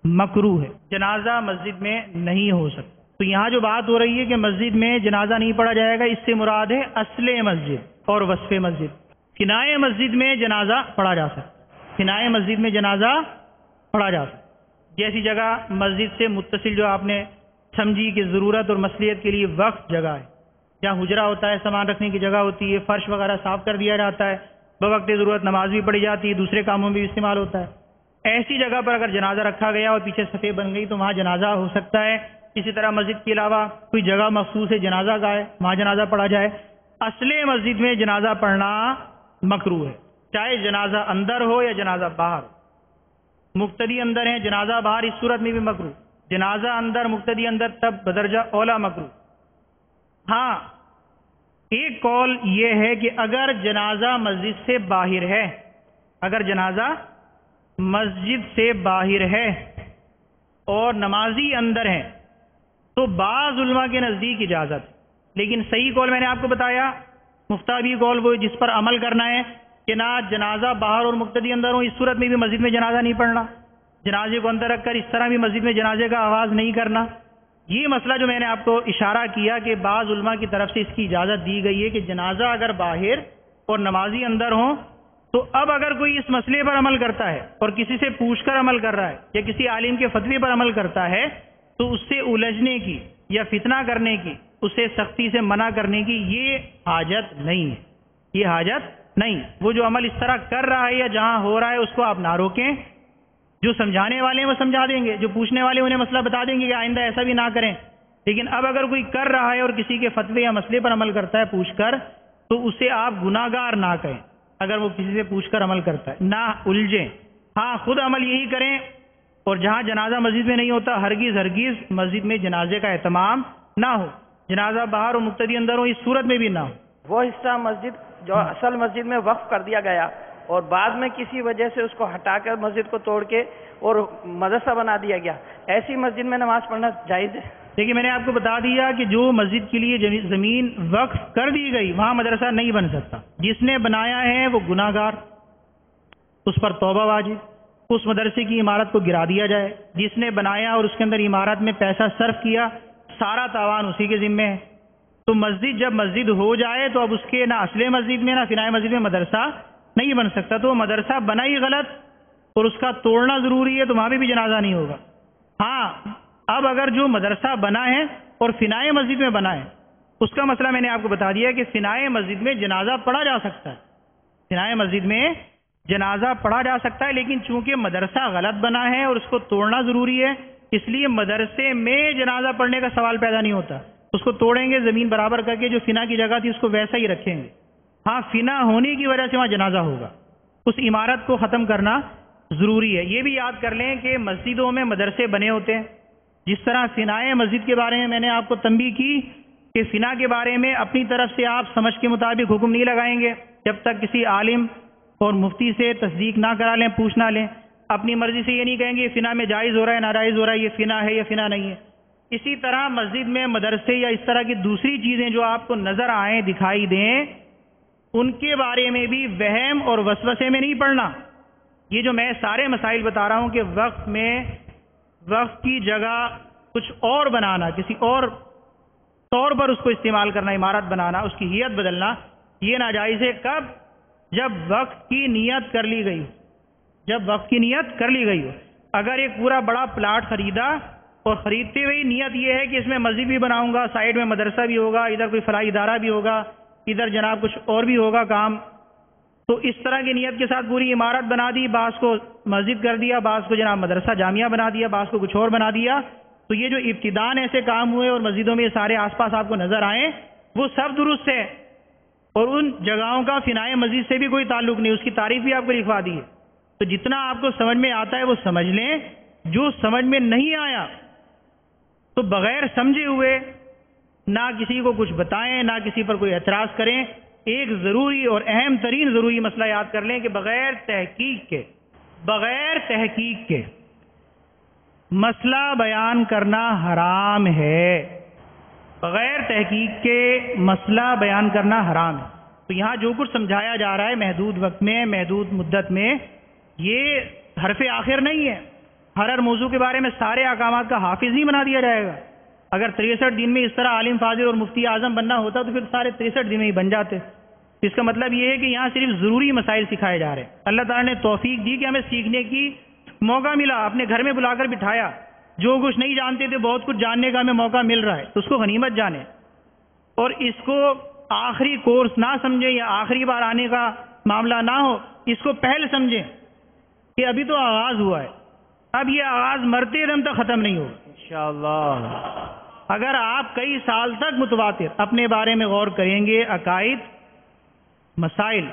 مکروہ ہے، جنازہ مسجد میں نہیں ہو سکتا. تو یہاں جو بات ہو رہی ہے کہ مسجد میں جنازہ نہیں پڑھا جائے گا، اس سے مراد ہے اصل مسجد اور وصف مسجد. کنائے مسجد میں جنازہ پڑھا جا سکتا، کنائے مسجد میں جنازہ پڑھا جا سکتا، جیسی جگہ مسجد سے متصل جو آپ نے سمجھی کہ ضرورت اور مصلحت کے لیے وقف جگہ ہے، جہاں حجرہ ہوتا ہے، سامان رکھنے کی جگہ ہوتی ہے، فرش وغیرہ صاف کر دیا جاتا ہے، بوقت ضرورت نماز بھی پڑھی جاتی ہے، دوسرے کاموں میں بھی استعمال ہوتا ہے. ایسی جگہ پر اگر جنازہ رکھا گیا اور پیچھے صفیں بن گئی تو وہاں جنازہ ہو سکتا ہے. اسی طرح مسجد کے علاوہ کوئی جگہ مخصوص ہے جنازہ گاہ ہے، وہاں جنازہ پڑھا جائے. اصل مسجد میں جنازہ پڑھنا مکروہ ہے، چاہے جنازہ اندر ہو یا جنازہ باہر. مقتدی اندر ہے، جنازہ باہر، اس صورت میں بھی مکروہ. جنازہ اندر، مقتدی اندر، تب بدرجہ اولا مکروہ. ہاں ایک قول یہ ہے کہ اگر جنازہ مسجد سے باہر ہے، اگر جنازہ مسجد سے باہر ہے اور نمازی اندر ہے تو بعض علماء کے نزدیک اجازت، لیکن صحیح قول میں نے آپ کو بتایا، مفتابی قول وہ جس پر عمل کرنا ہے کہ نہ جنازہ باہر اور مقتدی اندر ہو، اس صورت میں بھی مسجد میں جنازہ نہیں پڑھنا، جنازے کو اندر رکھ کر اس طرح بھی مسجد میں جنازے کا آغاز نہیں کرنا۔ یہ مسئلہ جو میں نے آپ کو اشارہ کیا کہ بعض علماء کی طرف سے اس کی اجازت دی گئی ہے کہ جنازہ اگر باہر اور نمازی اندر ہوں تو اب اگر کوئی اس مسئلے پر عمل کرتا ہے اور کسی سے پوچھ کر عمل کر رہا ہے یا کسی عالم کے فتوی پر عمل کرتا ہے تو اس سے الجھنے کی یا فتنہ کرنے کی، اسے سختی سے منع کرنے کی یہ حاجت نہیں ہے، یہ حاجت نہیں۔ وہ جو عمل اس طرح کر رہا ہے یا جہاں ہو رہا ہے اس کو آپ نہ روکیں، جو سمجھانے والے ہیں وہ سمجھا دیں گے، جو پوچھنے والے انہیں مسئلہ بتا دیں گے کہ آئندہ ایسا بھی نہ کریں، لیکن اب اگر کوئی کر رہا ہے اور کسی کے فتوے یا مسئلے پر عمل کرتا ہے پوچھ کر تو اسے آپ گناہ گار نہ کہیں، اگر وہ کسی سے پوچھ کر عمل کرتا ہے نہ الجھیں، ہاں خود عمل یہی کریں، اور جہاں جنازہ مسجد میں نہیں ہوتا ہرگز ہرگز مسجد میں جنازے کا اہتمام نہ ہو، جنازہ باہر اور مقتدی اندر ہو، اس صورت میں بھی نہ ہو۔ وہ حصہ مسجد جو اصل مسجد میں وقف کر دیا گیا اور بعد میں کسی وجہ سے اس کو ہٹا کر مسجد کو توڑ کے اور مدرسہ بنا دیا گیا، ایسی مسجد میں نماز پڑھنا جائز ہے؟ دیکھیے میں نے آپ کو بتا دیا کہ جو مسجد کے لیے زمین وقف کر دی گئی وہاں مدرسہ نہیں بن سکتا، جس نے بنایا ہے وہ گناہ گار، اس پر توبہ واجب، اس مدرسے کی عمارت کو گرا دیا جائے، جس نے بنایا اور اس کے اندر عمارت میں پیسہ صرف کیا سارا تاوان اسی کے ذمے ہے۔ تو مسجد جب مسجد ہو جائے تو اب اس کے نہ اصل مسجد میں نہ فنائے مسجد میں مدرسہ نہیں بن سکتا، تو وہ مدرسہ بنا ہی غلط اور اس کا توڑنا ضروری ہے، تو وہاں بھی جنازہ نہیں ہوگا۔ ہاں اب اگر جو مدرسہ بنا ہے اور فنائے مسجد میں بنا ہے اس کا مسئلہ میں نے آپ کو بتا دیا کہ فنائے مسجد میں جنازہ پڑھا جا سکتا ہے، فنائے مسجد میں جنازہ پڑھا جا سکتا ہے، لیکن چونکہ مدرسہ غلط بنا ہے اور اس کو توڑنا ضروری ہے اس لیے مدرسے میں جنازہ پڑھنے کا سوال پیدا نہیں ہوتا، اس کو توڑیں گے زمین برابر کر کے جو فنا کی جگہ تھی اس کو ویسا ہی رکھیں گے۔ ہاں فنا ہونے کی وجہ سے وہاں جنازہ ہوگا، اس عمارت کو ختم کرنا ضروری ہے۔ یہ بھی یاد کر لیں کہ مسجدوں میں مدرسے بنے ہوتے ہیں، جس طرح فنائے مسجد کے بارے میں نے آپ کو تنبیہ کی کہ فنا کے بارے میں اپنی طرف سے آپ سمجھ کے مطابق حکم نہیں لگائیں گے جب تک کسی عالم اور مفتی سے تصدیق نہ کرا لیں، پوچھ نہ لیں، اپنی مرضی سے یہ نہیں کہیں گے یہ فنا میں جائز ہو رہا ہے ناجائز ہو رہا ہے، یہ فنا ہے یا فنا نہیں ہے۔ اسی طرح مسجد میں مدرسے یا اس طرح کی دوسری چیزیں جو آپ کو نظر آئیں دکھائی دیں ان کے بارے میں بھی وہم اور وسوسے میں نہیں پڑنا۔ یہ جو میں سارے مسائل بتا رہا ہوں کہ وقت میں وقت کی جگہ کچھ اور بنانا، کسی اور طور پر اس کو استعمال کرنا، عمارت بنانا، اس کی ہیئت بدلنا، یہ ناجائز ہے۔ کب؟ جب وقت کی نیت کر لی گئی، جب وقت کی نیت کر لی گئی ہو۔ اگر ایک پورا بڑا پلاٹ خریدا اور خریدتے ہوئے نیت یہ ہے کہ اس میں مسجد بھی بناؤں گا، سائڈ میں مدرسہ بھی ہوگا، ادھر کوئی فلاحی ادارہ بھی ہوگا، ادھر جناب کچھ اور بھی ہوگا کام، تو اس طرح کی نیت کے ساتھ پوری عمارت بنا دی، بعض کو مسجد کر دیا، بعض کو جناب مدرسہ جامعہ بنا دیا، بعض کو کچھ اور بنا دیا، تو یہ جو ابتداءً ایسے کام ہوئے اور مسجدوں میں یہ سارے آس پاس آپ کو نظر آئیں وہ سب درست ہے، اور ان جگہوں کا فنائے مسجد سے بھی کوئی تعلق نہیں، اس کی تعریف بھی آپ کو لکھوا دی ہے۔ تو جتنا آپ کو سمجھ میں آتا ہے وہ سمجھ لیں، جو سمجھ میں نہیں آیا تو بغیر سمجھے ہوئے نہ کسی کو کچھ بتائیں، نہ کسی پر کوئی اعتراض کریں۔ ایک ضروری اور اہم ترین ضروری مسئلہ یاد کر لیں کہ بغیر تحقیق کے مسئلہ بیان کرنا حرام ہے، بغیر تحقیق کے مسئلہ بیان کرنا حرام ہے۔ تو یہاں جو کچھ سمجھایا جا رہا ہے محدود وقت میں، محدود مدت میں، یہ حرف آخر نہیں ہے۔ ہر موضوع کے بارے میں سارے احکامات کا حافظ نہیں بنا دیا جائے گا۔ اگر 63 دن میں اس طرح عالم فاضل اور مفتی اعظم بننا ہوتا تو پھر سارے 63 دن میں ہی بن جاتے۔ اس کا مطلب یہ ہے کہ یہاں صرف ضروری مسائل سکھائے جا رہے ہیں۔ اللہ تعالیٰ نے توفیق دی کہ ہمیں سیکھنے کی موقع ملا، اپنے گھر میں بلا کر بٹھایا، جو کچھ نہیں جانتے تھے بہت کچھ جاننے کا ہمیں موقع مل رہا ہے، تو اس کو غنیمت جانیں اور اس کو آخری کورس نہ سمجھیں یا آخری بار آنے کا معاملہ نہ ہو، اس کو پہل سمجھیں کہ ابھی تو آغاز ہوا ہے، اب یہ آغاز مرتے دم تک ختم نہیں ہوگا انشاءاللہ۔ اگر آپ کئی سال تک متواتر اپنے بارے میں غور کریں گے، عقائد، مسائل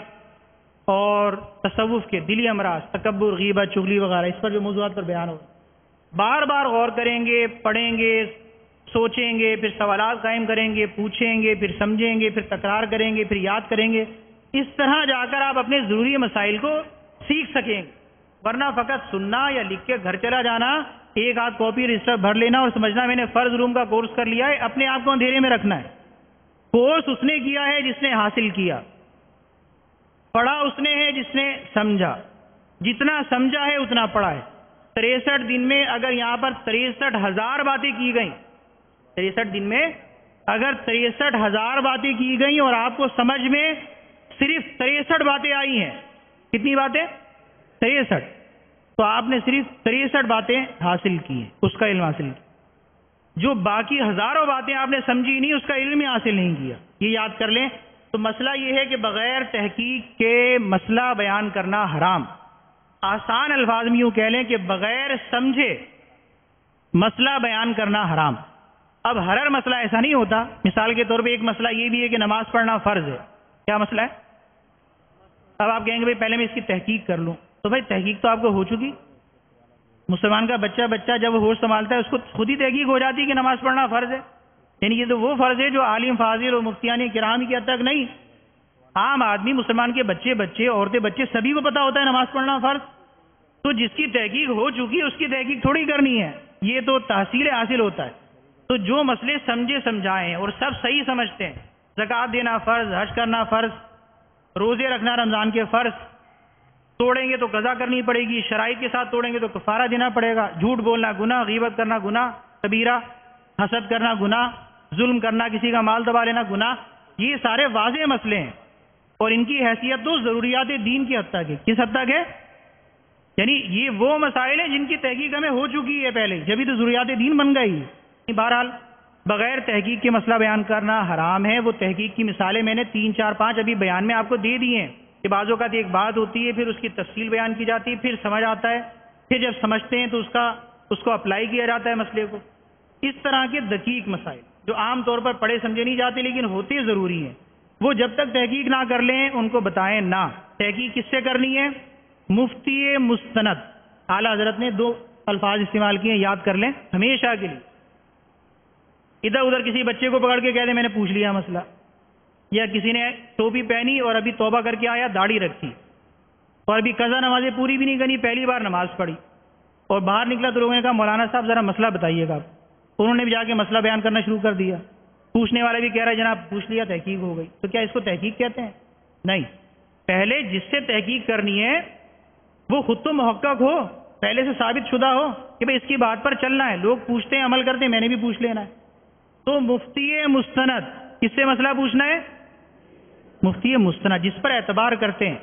اور تصوف کے دلی امراض، تکبر، غیبت، چغلی وغیرہ، اس پر جو موضوعات پر بیان ہو، بار بار غور کریں گے، پڑھیں گے، سوچیں گے، پھر سوالات قائم کریں گے، پوچھیں گے، پھر سمجھیں گے، پھر تکرار کریں گے، پھر یاد کریں گے. اس طرح جا کر آپ اپنے ضروری مسائل کو سیکھ سکیں گے. ورنہ فقط سننا یا لکھ کے گھر چلا جانا، ایک آدھ کاپی رجسٹر بھر لینا اور سمجھنا میں نے فرض روم کا کورس کر لیا ہے، اپنے آپ کو اندھیرے میں رکھنا ہے. کورس اس نے کیا ہے جس نے حاصل کیا، پڑھا اس نے ہے جس نے سمجھا. جتنا سمجھا ہے اتنا پڑھا ہے. 63 دن میں اگر یہاں پر 63,000 باتیں کی گئیں، 63 دن میں اگر 63,000 باتیں کی گئیں اور آپ کو سمجھ میں صرف 63 باتیں آئی ہیں، کتنی باتیں؟ 63. تو آپ نے صرف 63 باتیں حاصل کی ہیں، اس کا علم حاصل کیا. جو باقی ہزاروں باتیں آپ نے سمجھی نہیں، اس کا علم ہی حاصل نہیں کیا. یہ یاد کر لیں. تو مسئلہ یہ ہے کہ بغیر تحقیق کے مسئلہ بیان کرنا حرام. آسان الفاظ میں یوں کہہ لیں کہ بغیر سمجھے مسئلہ بیان کرنا حرام. اب ہر مسئلہ ایسا نہیں ہوتا. مثال کے طور پہ ایک مسئلہ یہ بھی ہے کہ نماز پڑھنا فرض ہے. کیا مسئلہ ہے؟ اب آپ کہیں گے بھائی پہلے میں اس کی تحقیق کر لوں. تو بھائی تحقیق تو آپ کو ہو چکی. مسلمان کا بچہ جب ہوش سنبھالتا ہے اس کو خود ہی تحقیق ہو جاتی ہے کہ نماز پڑھنا فرض ہے. یعنی یہ تو وہ فرض ہے جو عالم فاضل اور مفتیان کرام کی حد تک نہیں، عام آدمی مسلمان کے بچے عورتیں بچے سبھی کو پتا ہوتا ہے نماز پڑھنا فرض. تو جس کی تحقیق ہو چکی اس کی تحقیق تھوڑی کرنی ہے، یہ تو تحصیل حاصل ہوتا ہے. تو جو مسئلے سمجھے سمجھائیں اور سب صحیح سمجھتے ہیں، زکوٰۃ دینا فرض، حج کرنا فرض، روزے رکھنا رمضان کے فرض، توڑیں گے تو قضا کرنی پڑے گی، شرائط کے ساتھ توڑیں گے تو کفارہ دینا پڑے گا، جھوٹ بولنا گناہ، غیبت کرنا گناہ کبیرہ، حسد کرنا گناہ، ظلم کرنا، کسی کا مال دبا لینا گناہ. یہ سارے واضح مسئلے ہیں اور ان کی حیثیت تو ضروریات دین کی حد تک ہے. کس حد تک ہے؟ یعنی یہ وہ مسائل ہیں جن کی تحقیق ہمیں ہو چکی ہے پہلے، جبھی تو ضروریات دین بن گئی. بہرحال بغیر تحقیق کے مسئلہ بیان کرنا حرام ہے. وہ تحقیق کی مثالیں میں نے 3 4 5 ابھی بیان میں آپ کو دے دی ہیں کہ بعض اوقات ایک بات ہوتی ہے، پھر اس کی تفصیل بیان کی جاتی ہے، پھر سمجھ آتا ہے، پھر جب سمجھتے ہیں تو اس کو اپلائی کیا جاتا ہے مسئلے کو. اس طرح کے دقیق مسائل جو عام طور پر پڑھے سمجھے نہیں جاتے لیکن ہوتے ضروری ہیں، وہ جب تک تحقیق نہ کر لیں ان کو بتائیں نہ. تحقیق کس سے کرنی ہے؟ مفتی مستند. اعلیٰ حضرت نے 2 الفاظ استعمال کیے ہیں، یاد کر لیں ہمیشہ کے لیے. ادھر ادھر کسی بچے کو پکڑ کے کہہ دیں میں نے پوچھ لیا مسئلہ، یا کسی نے ٹوپی پہنی اور ابھی توبہ کر کے آیا، داڑھی رکھی اور ابھی قضا نمازیں پوری بھی نہیں کرنی، پہلی بار نماز پڑھی اور باہر نکلا تو لوگوں نے کہا مولانا صاحب ذرا مسئلہ بتائیے گا. انہوں نے بھی جا کے مسئلہ بیان کرنا شروع کر دیا. پوچھنے والا بھی کہہ رہا ہے جناب پوچھ لیا، تحقیق ہو گئی. تو کیا اس کو تحقیق کہتے ہیں؟ نہیں. پہلے جس سے تحقیق کرنی ہے وہ خود تو محقق ہو، پہلے سے ثابت شدہ ہو کہ بھئی اس کی بات پر چلنا ہے. لوگ پوچھتے ہیں عمل کرتے ہیں، میں نے بھی پوچھ لینا ہے. تو مفتی مستند کس سے مسئلہ پوچھنا ہے؟ مفتی مستند جس پر اعتبار کرتے ہیں.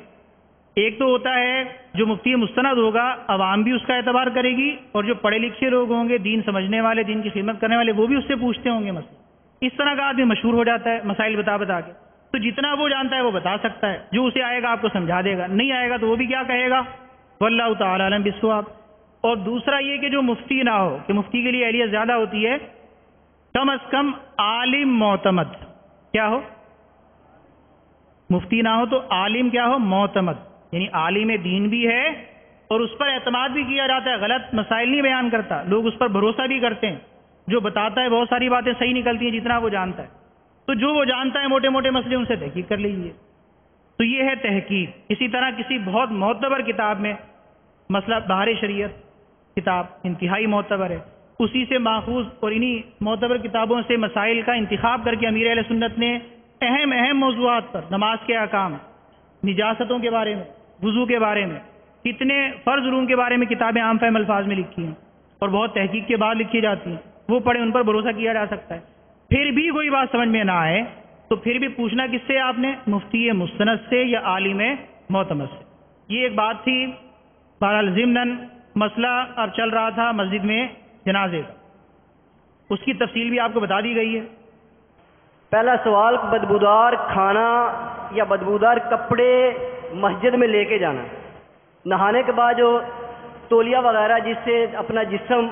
ایک تو ہوتا ہے جو مفتی مستند ہوگا عوام بھی اس کا اعتبار کرے گی، اور جو پڑھے لکھے لوگ ہوں گے، دین سمجھنے والے، دین کی خدمت کرنے والے، وہ بھی اس سے پوچھتے ہوں گے مسئلہ. اس طرح کا آدمی مشہور ہو جاتا ہے مسائل بتا کے. تو جتنا وہ جانتا ہے وہ بتا سکتا ہے، جو اسے آئے گا آپ کو سمجھا دے گا، نہیں آئے گا تو وہ بھی کیا کہے گا؟ واللہ تعالی اعلم بالصواب. اور دوسرا یہ کہ جو مفتی نہ ہو، کہ مفتی کے لیے اہلیت زیادہ ہوتی ہے، کم از کم عالم معتمد. کیا ہو؟ مفتی نہ ہو تو عالم کیا ہو؟ معتمد. یعنی عالم دین بھی ہے اور اس پر اعتماد بھی کیا جاتا ہے، غلط مسائل نہیں بیان کرتا، لوگ اس پر بھروسہ بھی کرتے ہیں. جو بتاتا ہے بہت ساری باتیں صحیح نکلتی ہیں جتنا وہ جانتا ہے. تو جو وہ جانتا ہے موٹے موٹے مسئلے ان سے تحقیق کر لیجیے. تو یہ ہے تحقیق. اسی طرح کسی بہت معتبر کتاب میں، مسئلہ بہار شریعت کتاب انتہائی معتبر ہے، اسی سے ماخوذ اور انہی معتبر کتابوں سے مسائل کا انتخاب کر کے امیر اہل سنت نے اہم موضوعات پر، نماز کے احکام، نجاستوں کے بارے میں، وضو کے بارے میں، کتنے فرض علوم کے بارے میں کتابیں عام فہم الفاظ میں لکھی ہیں اور بہت تحقیق کے بعد لکھی جاتی ہیں. وہ پڑھیں، ان پر بھروسہ کیا جا سکتا ہے. پھر بھی کوئی بات سمجھ میں نہ آئے تو پھر بھی پوچھنا کس سے؟ آپ نے مفتی مستند سے یا عالم معتمد سے. یہ ایک بات تھی. بہرحال ضمناً مسئلہ اب چل رہا تھا مسجد میں جنازے کا، اس کی تفصیل بھی آپ کو بتا دی گئی ہے. پہلا سوال، بدبودار کھانا یا بدبودار کپڑے مسجد میں لے کے جانا، نہانے کے بعد جو تولیہ وغیرہ جس سے اپنا جسم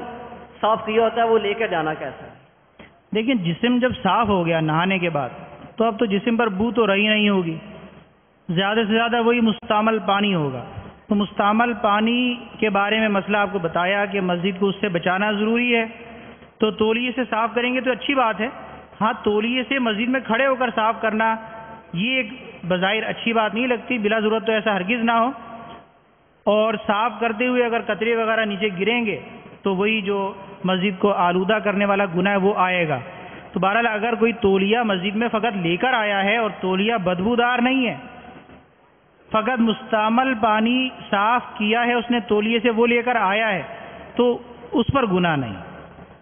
صاف کیا ہوتا ہے وہ لے کر جانا کیسا ہے؟ لیکن جسم جب صاف ہو گیا نہانے کے بعد تو اب تو جسم پر بو تو رہی نہیں ہوگی، زیادہ سے زیادہ وہی مستعمل پانی ہوگا. تو مستعمل پانی کے بارے میں مسئلہ آپ کو بتایا کہ مسجد کو اس سے بچانا ضروری ہے. تو تولیے سے صاف کریں گے تو اچھی بات ہے. ہاں تولیے سے مسجد میں کھڑے ہو کر صاف کرنا یہ ایک بظاہر اچھی بات نہیں لگتی، بلا ضرورت تو ایسا ہرگز نہ ہو. اور صاف کرتے ہوئے اگر قطرے وغیرہ نیچے گریں گے تو وہی جو مسجد کو آلودہ کرنے والا گناہ ہے وہ آئے گا. تو بہرحال اگر کوئی تولیہ مسجد میں فقط لے کر آیا ہے اور تولیہ بدبودار نہیں ہے، فقط مستعمل پانی صاف کیا ہے اس نے تولیے سے وہ لے کر آیا ہے، تو اس پر گناہ نہیں.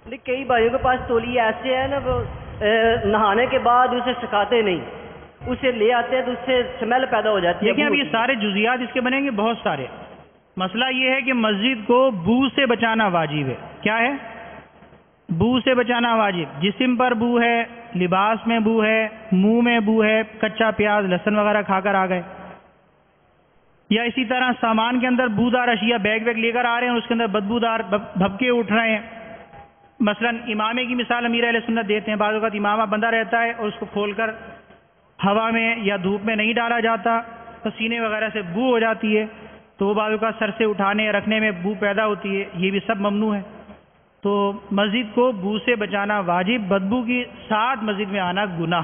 لیکن کئی بھائیوں کے پاس تولیے ایسے ہیں نا، وہ نہانے کے بعد اسے سکھاتے نہیں، اسے لے آتے ہیں تو اس سے اسمیل پیدا ہو جاتی ہے. لیکن اب یہ سارے جزیات اس کے بنیں گے بہت سارے. مسئلہ یہ ہے کہ مسجد کو بو سے بچانا واجب ہے. کیا ہے؟ بو سے بچانا واجب. جسم پر بو ہے، لباس میں بو ہے، منہ میں بو ہے، کچا پیاز لہسن وغیرہ کھا کر آ گئے، یا اسی طرح سامان کے اندر بودار اشیاء بیگ لے کر آ رہے ہیں، اس کے اندر بدبودار بھبکے اٹھ رہے ہیں. مثلا امامے کی مثال امیر اہل سنت دیتے ہیں. بعض اوقات امامہ بندہ رہتا ہے اور اس کو کھول کر ہوا میں یا دھوپ میں نہیں ڈالا جاتا، پسینے وغیرہ سے بو ہو جاتی ہے، تو وہ بعض اوقات سر سے اٹھانے یا رکھنے میں بو پیدا ہوتی ہے. یہ بھی سب ممنوع ہے. تو مسجد کو بو سے بچانا واجب، بدبو کی ساتھ مسجد میں آنا گناہ.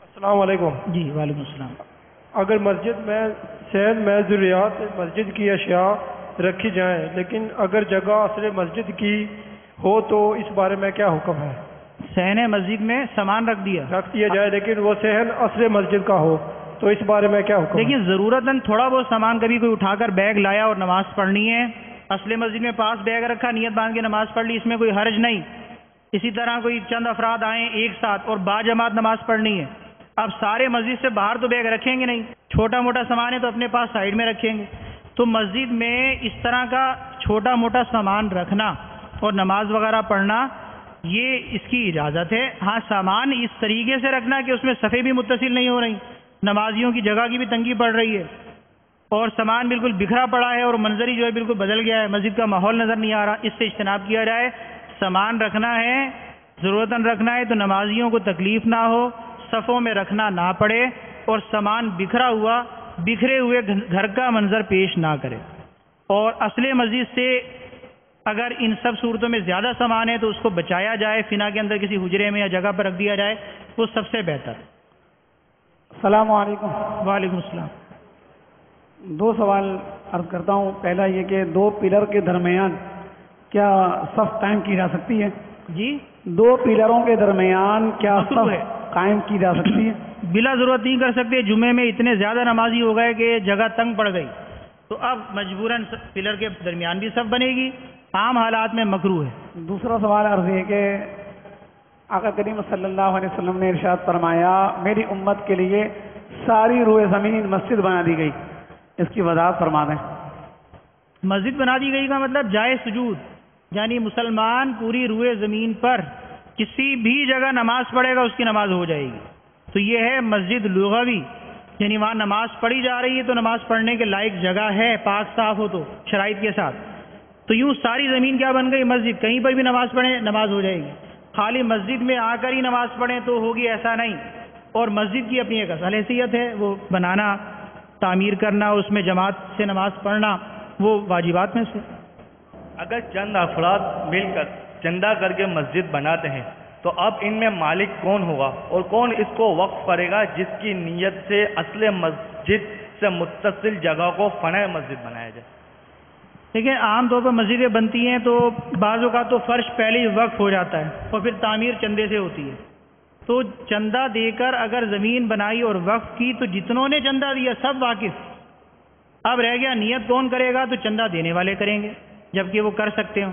السلام علیکم. جی وعلیکم السلام. اگر مسجد میں صحن میں ضروریات مسجد کی اشیاء رکھی جائیں لیکن اگر جگہ اصل مسجد کی ہو تو اس بارے میں کیا حکم ہے؟ صحن مسجد میں سامان رکھ دیا جائے لیکن وہ صحن اصل مسجد کا ہو تو اس بارے میں کیا حکم ہے؟ دیکھیے ضرورتاً تھوڑا بہت سامان کبھی کوئی اٹھا کر بیگ لایا اور نماز پڑھنی ہے، اصل مسجد میں پاس بیگ رکھا، نیت باندھ کے نماز پڑھ لی، اس میں کوئی حرج نہیں. اسی طرح کوئی چند افراد آئیں ایک ساتھ اور با جماعت نماز پڑھنی ہے، اب سارے مسجد سے باہر تو بیگ رکھیں گے نہیں، چھوٹا موٹا سامان ہے تو اپنے پاس سائیڈ میں رکھیں گے. تو مسجد میں اس طرح کا چھوٹا موٹا سامان رکھنا اور نماز وغیرہ پڑھنا یہ اس کی اجازت ہے. ہاں سامان اس طریقے سے رکھنا کہ اس میں صفیں بھی متصل نہیں ہو رہی، نمازیوں کی جگہ کی بھی تنگی پڑ رہی ہے، اور سامان بالکل بکھرا پڑا ہے اور منظر ہی جو ہے بالکل بدل گیا ہے، مسجد کا ماحول نظر نہیں آ رہا. اس سے اجتناب کیا جائے. سامان رکھنا ہے، ضرورتاً رکھنا ہے تو نمازیوں کو تکلیف نہ ہو، صفوں میں رکھنا نہ پڑے، اور سامان بکھرے ہوئے گھر کا منظر پیش نہ کرے. اور اصل مسجد سے اگر ان سب صورتوں میں زیادہ سامان ہے تو اس کو بچایا جائے، فنا کے اندر کسی حجرے میں یا جگہ پر رکھ دیا جائے، وہ سب سے بہتر. السلام علیکم. وعلیکم السلام. 2 سوال عرض کرتا ہوں. پہلا یہ کہ 2 پلر کے درمیان کیا صف قائم کی جا سکتی ہے؟ جی 2 پلروں کے درمیان کیا مکروہ صف ہے. قائم کی جا سکتی ہے؟ بلا ضرورت نہیں کر سکتے. جمعے میں اتنے زیادہ نمازی ہو گئے کہ جگہ تنگ پڑ گئی تو اب مجبوراً پلر کے درمیان بھی صف بنے گی. عام حالات میں مکروہ ہے. دوسرا سوال عرض ہے کہ آقا کریم صلی اللہ علیہ وسلم نے ارشاد فرمایا میری امت کے لیے ساری روئے زمین مسجد بنا دی گئی، اس کی وضاحت فرما دیں. مسجد بنا دی گئی کا مطلب جائے سجود، یعنی مسلمان پوری روئے زمین پر کسی بھی جگہ نماز پڑھے گا اس کی نماز ہو جائے گی. تو یہ ہے مسجد لغوی، یعنی وہاں نماز پڑھی جا رہی ہے تو نماز پڑھنے کے لائق جگہ ہے، پاک صاف ہو تو شرائط کے ساتھ. تو یوں ساری زمین کیا بن گئی مسجد، کہیں پر بھی نماز پڑھیں نماز ہو جائے گی. خالی مسجد میں آ کر ہی نماز پڑھیں تو ہوگی ایسا نہیں. اور مسجد کی اپنی ایک اصل حیثیت ہے، وہ بنانا، تعمیر کرنا، اس میں جماعت سے نماز پڑھنا وہ واجبات میں سے. اگر چند افراد مل کر چندہ کر کے مسجد بناتے ہیں تو اب ان میں مالک کون ہوگا اور کون اس کو وقف کرے گا جس کی نیت سے اصل مسجد سے متصل جگہ کو فنائے مسجد بنایا جائے؟ دیکھیں عام طور پر مسجدیں بنتی ہیں تو بعض اوقات تو فرش پہلے ہی وقف ہو جاتا ہے اور پھر تعمیر چندے سے ہوتی ہے. تو چندہ دے کر اگر زمین بنائی اور وقف کی تو جتنوں نے چندہ دیا سب واقف. اب رہ گیا نیت کون کرے گا، تو چندہ دینے والے کریں گے جبکہ وہ کر سکتے ہوں.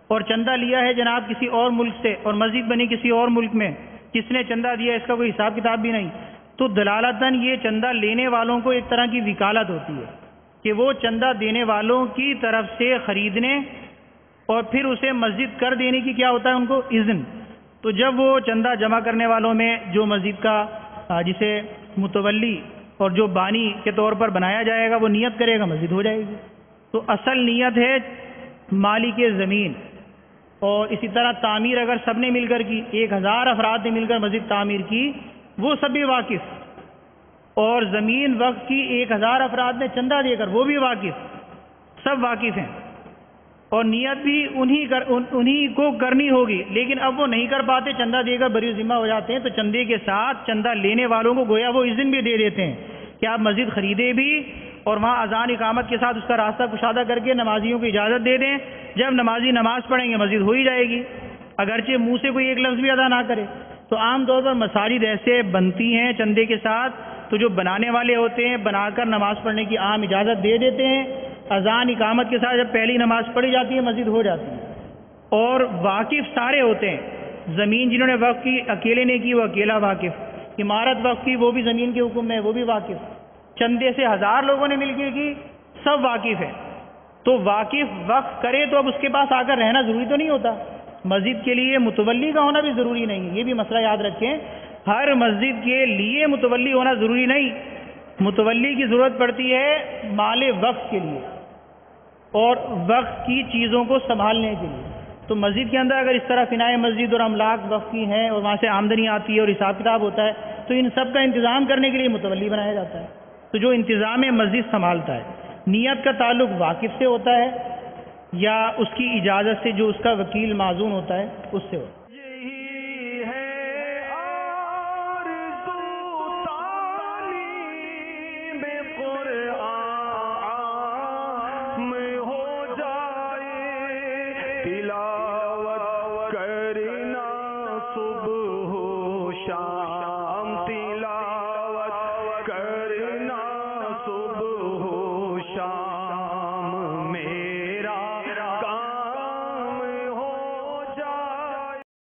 اور چندہ لیا ہے جناب کسی اور ملک سے اور مسجد بنی کسی اور ملک میں، کس نے چندہ دیا اس کا کوئی حساب کتاب بھی نہیں، تو دلالتاً یہ چندہ لینے والوں کو ایک طرح کی وکالت ہوتی ہے کہ وہ چندہ دینے والوں کی طرف سے خریدنے اور پھر اسے مسجد کر دینے کی کیا ہوتا ہے ان کو اذن. تو جب وہ چندہ جمع کرنے والوں میں جو مسجد کا جسے متولی اور جو بانی کے طور پر بنایا جائے گا وہ نیت کرے گا مسجد ہو جائے گی. تو اصل نیت ہے مالک زمین. اور اسی طرح تعمیر اگر سب نے مل کر کی، 1000 افراد نے مل کر مسجد تعمیر کی، وہ سب بھی واقف. اور زمین وقف کی 1000 افراد نے چندہ دے کر وہ بھی واقف، سب واقف ہیں. اور نیت بھی انہی کو کرنی ہوگی، لیکن اب وہ نہیں کر پاتے، چندہ دے کر بری ذمہ ہو جاتے ہیں، تو چندے کے ساتھ چندہ لینے والوں کو گویا وہ اذن بھی دے دیتے ہیں کہ آپ مسجد خریدے بھی اور وہاں اذان اقامت کے ساتھ اس کا راستہ کشادہ کر کے نمازیوں کو اجازت دے دیں، جب نمازی نماز پڑھیں گے مسجد ہو ہی جائے گی، اگرچہ منہ سے کوئی ایک لفظ بھی ادا نہ کرے۔ تو عام طور پر مساجد ایسے بنتی ہیں چندے کے ساتھ، تو جو بنانے والے ہوتے ہیں بنا کر نماز پڑھنے کی عام اجازت دے دیتے ہیں، اذان اقامت کے ساتھ جب پہلی نماز پڑھی جاتی ہے مسجد ہو جاتی ہے، اور واقف سارے ہوتے ہیں، زمین جنہوں نے وقف کی اکیلے نے کی وہ اکیلا واقف، عمارت وقف کی وہ بھی زمین کے حکم میں وہ بھی واقف، چندے سے 1000 لوگوں نے مل کے کی سب واقف ہیں۔ تو واقف وقف کرے تو اب اس کے پاس آ کر رہنا ضروری تو نہیں ہوتا، مسجد کے لیے متولی کا ہونا بھی ضروری نہیں، یہ بھی مسئلہ یاد رکھیں، ہر مسجد کے لیے متولی ہونا ضروری نہیں، متولی کی ضرورت پڑتی ہے مال وقف کے لیے اور وقف کی چیزوں کو سنبھالنے کے لیے۔ تو مسجد کے اندر اگر اس طرح فنائے مسجد اور املاک وقف کی ہیں اور وہاں سے آمدنی آتی ہے اور حساب کتاب ہوتا ہے، تو ان سب کا انتظام کرنے کے لیے متولی بنایا جاتا ہے، تو جو انتظام مسجد سنبھالتا ہے۔ نیت کا تعلق واقف سے ہوتا ہے یا اس کی اجازت سے جو اس کا وکیل معزون ہوتا ہے اس سے ہوتا ہے۔ تلاوت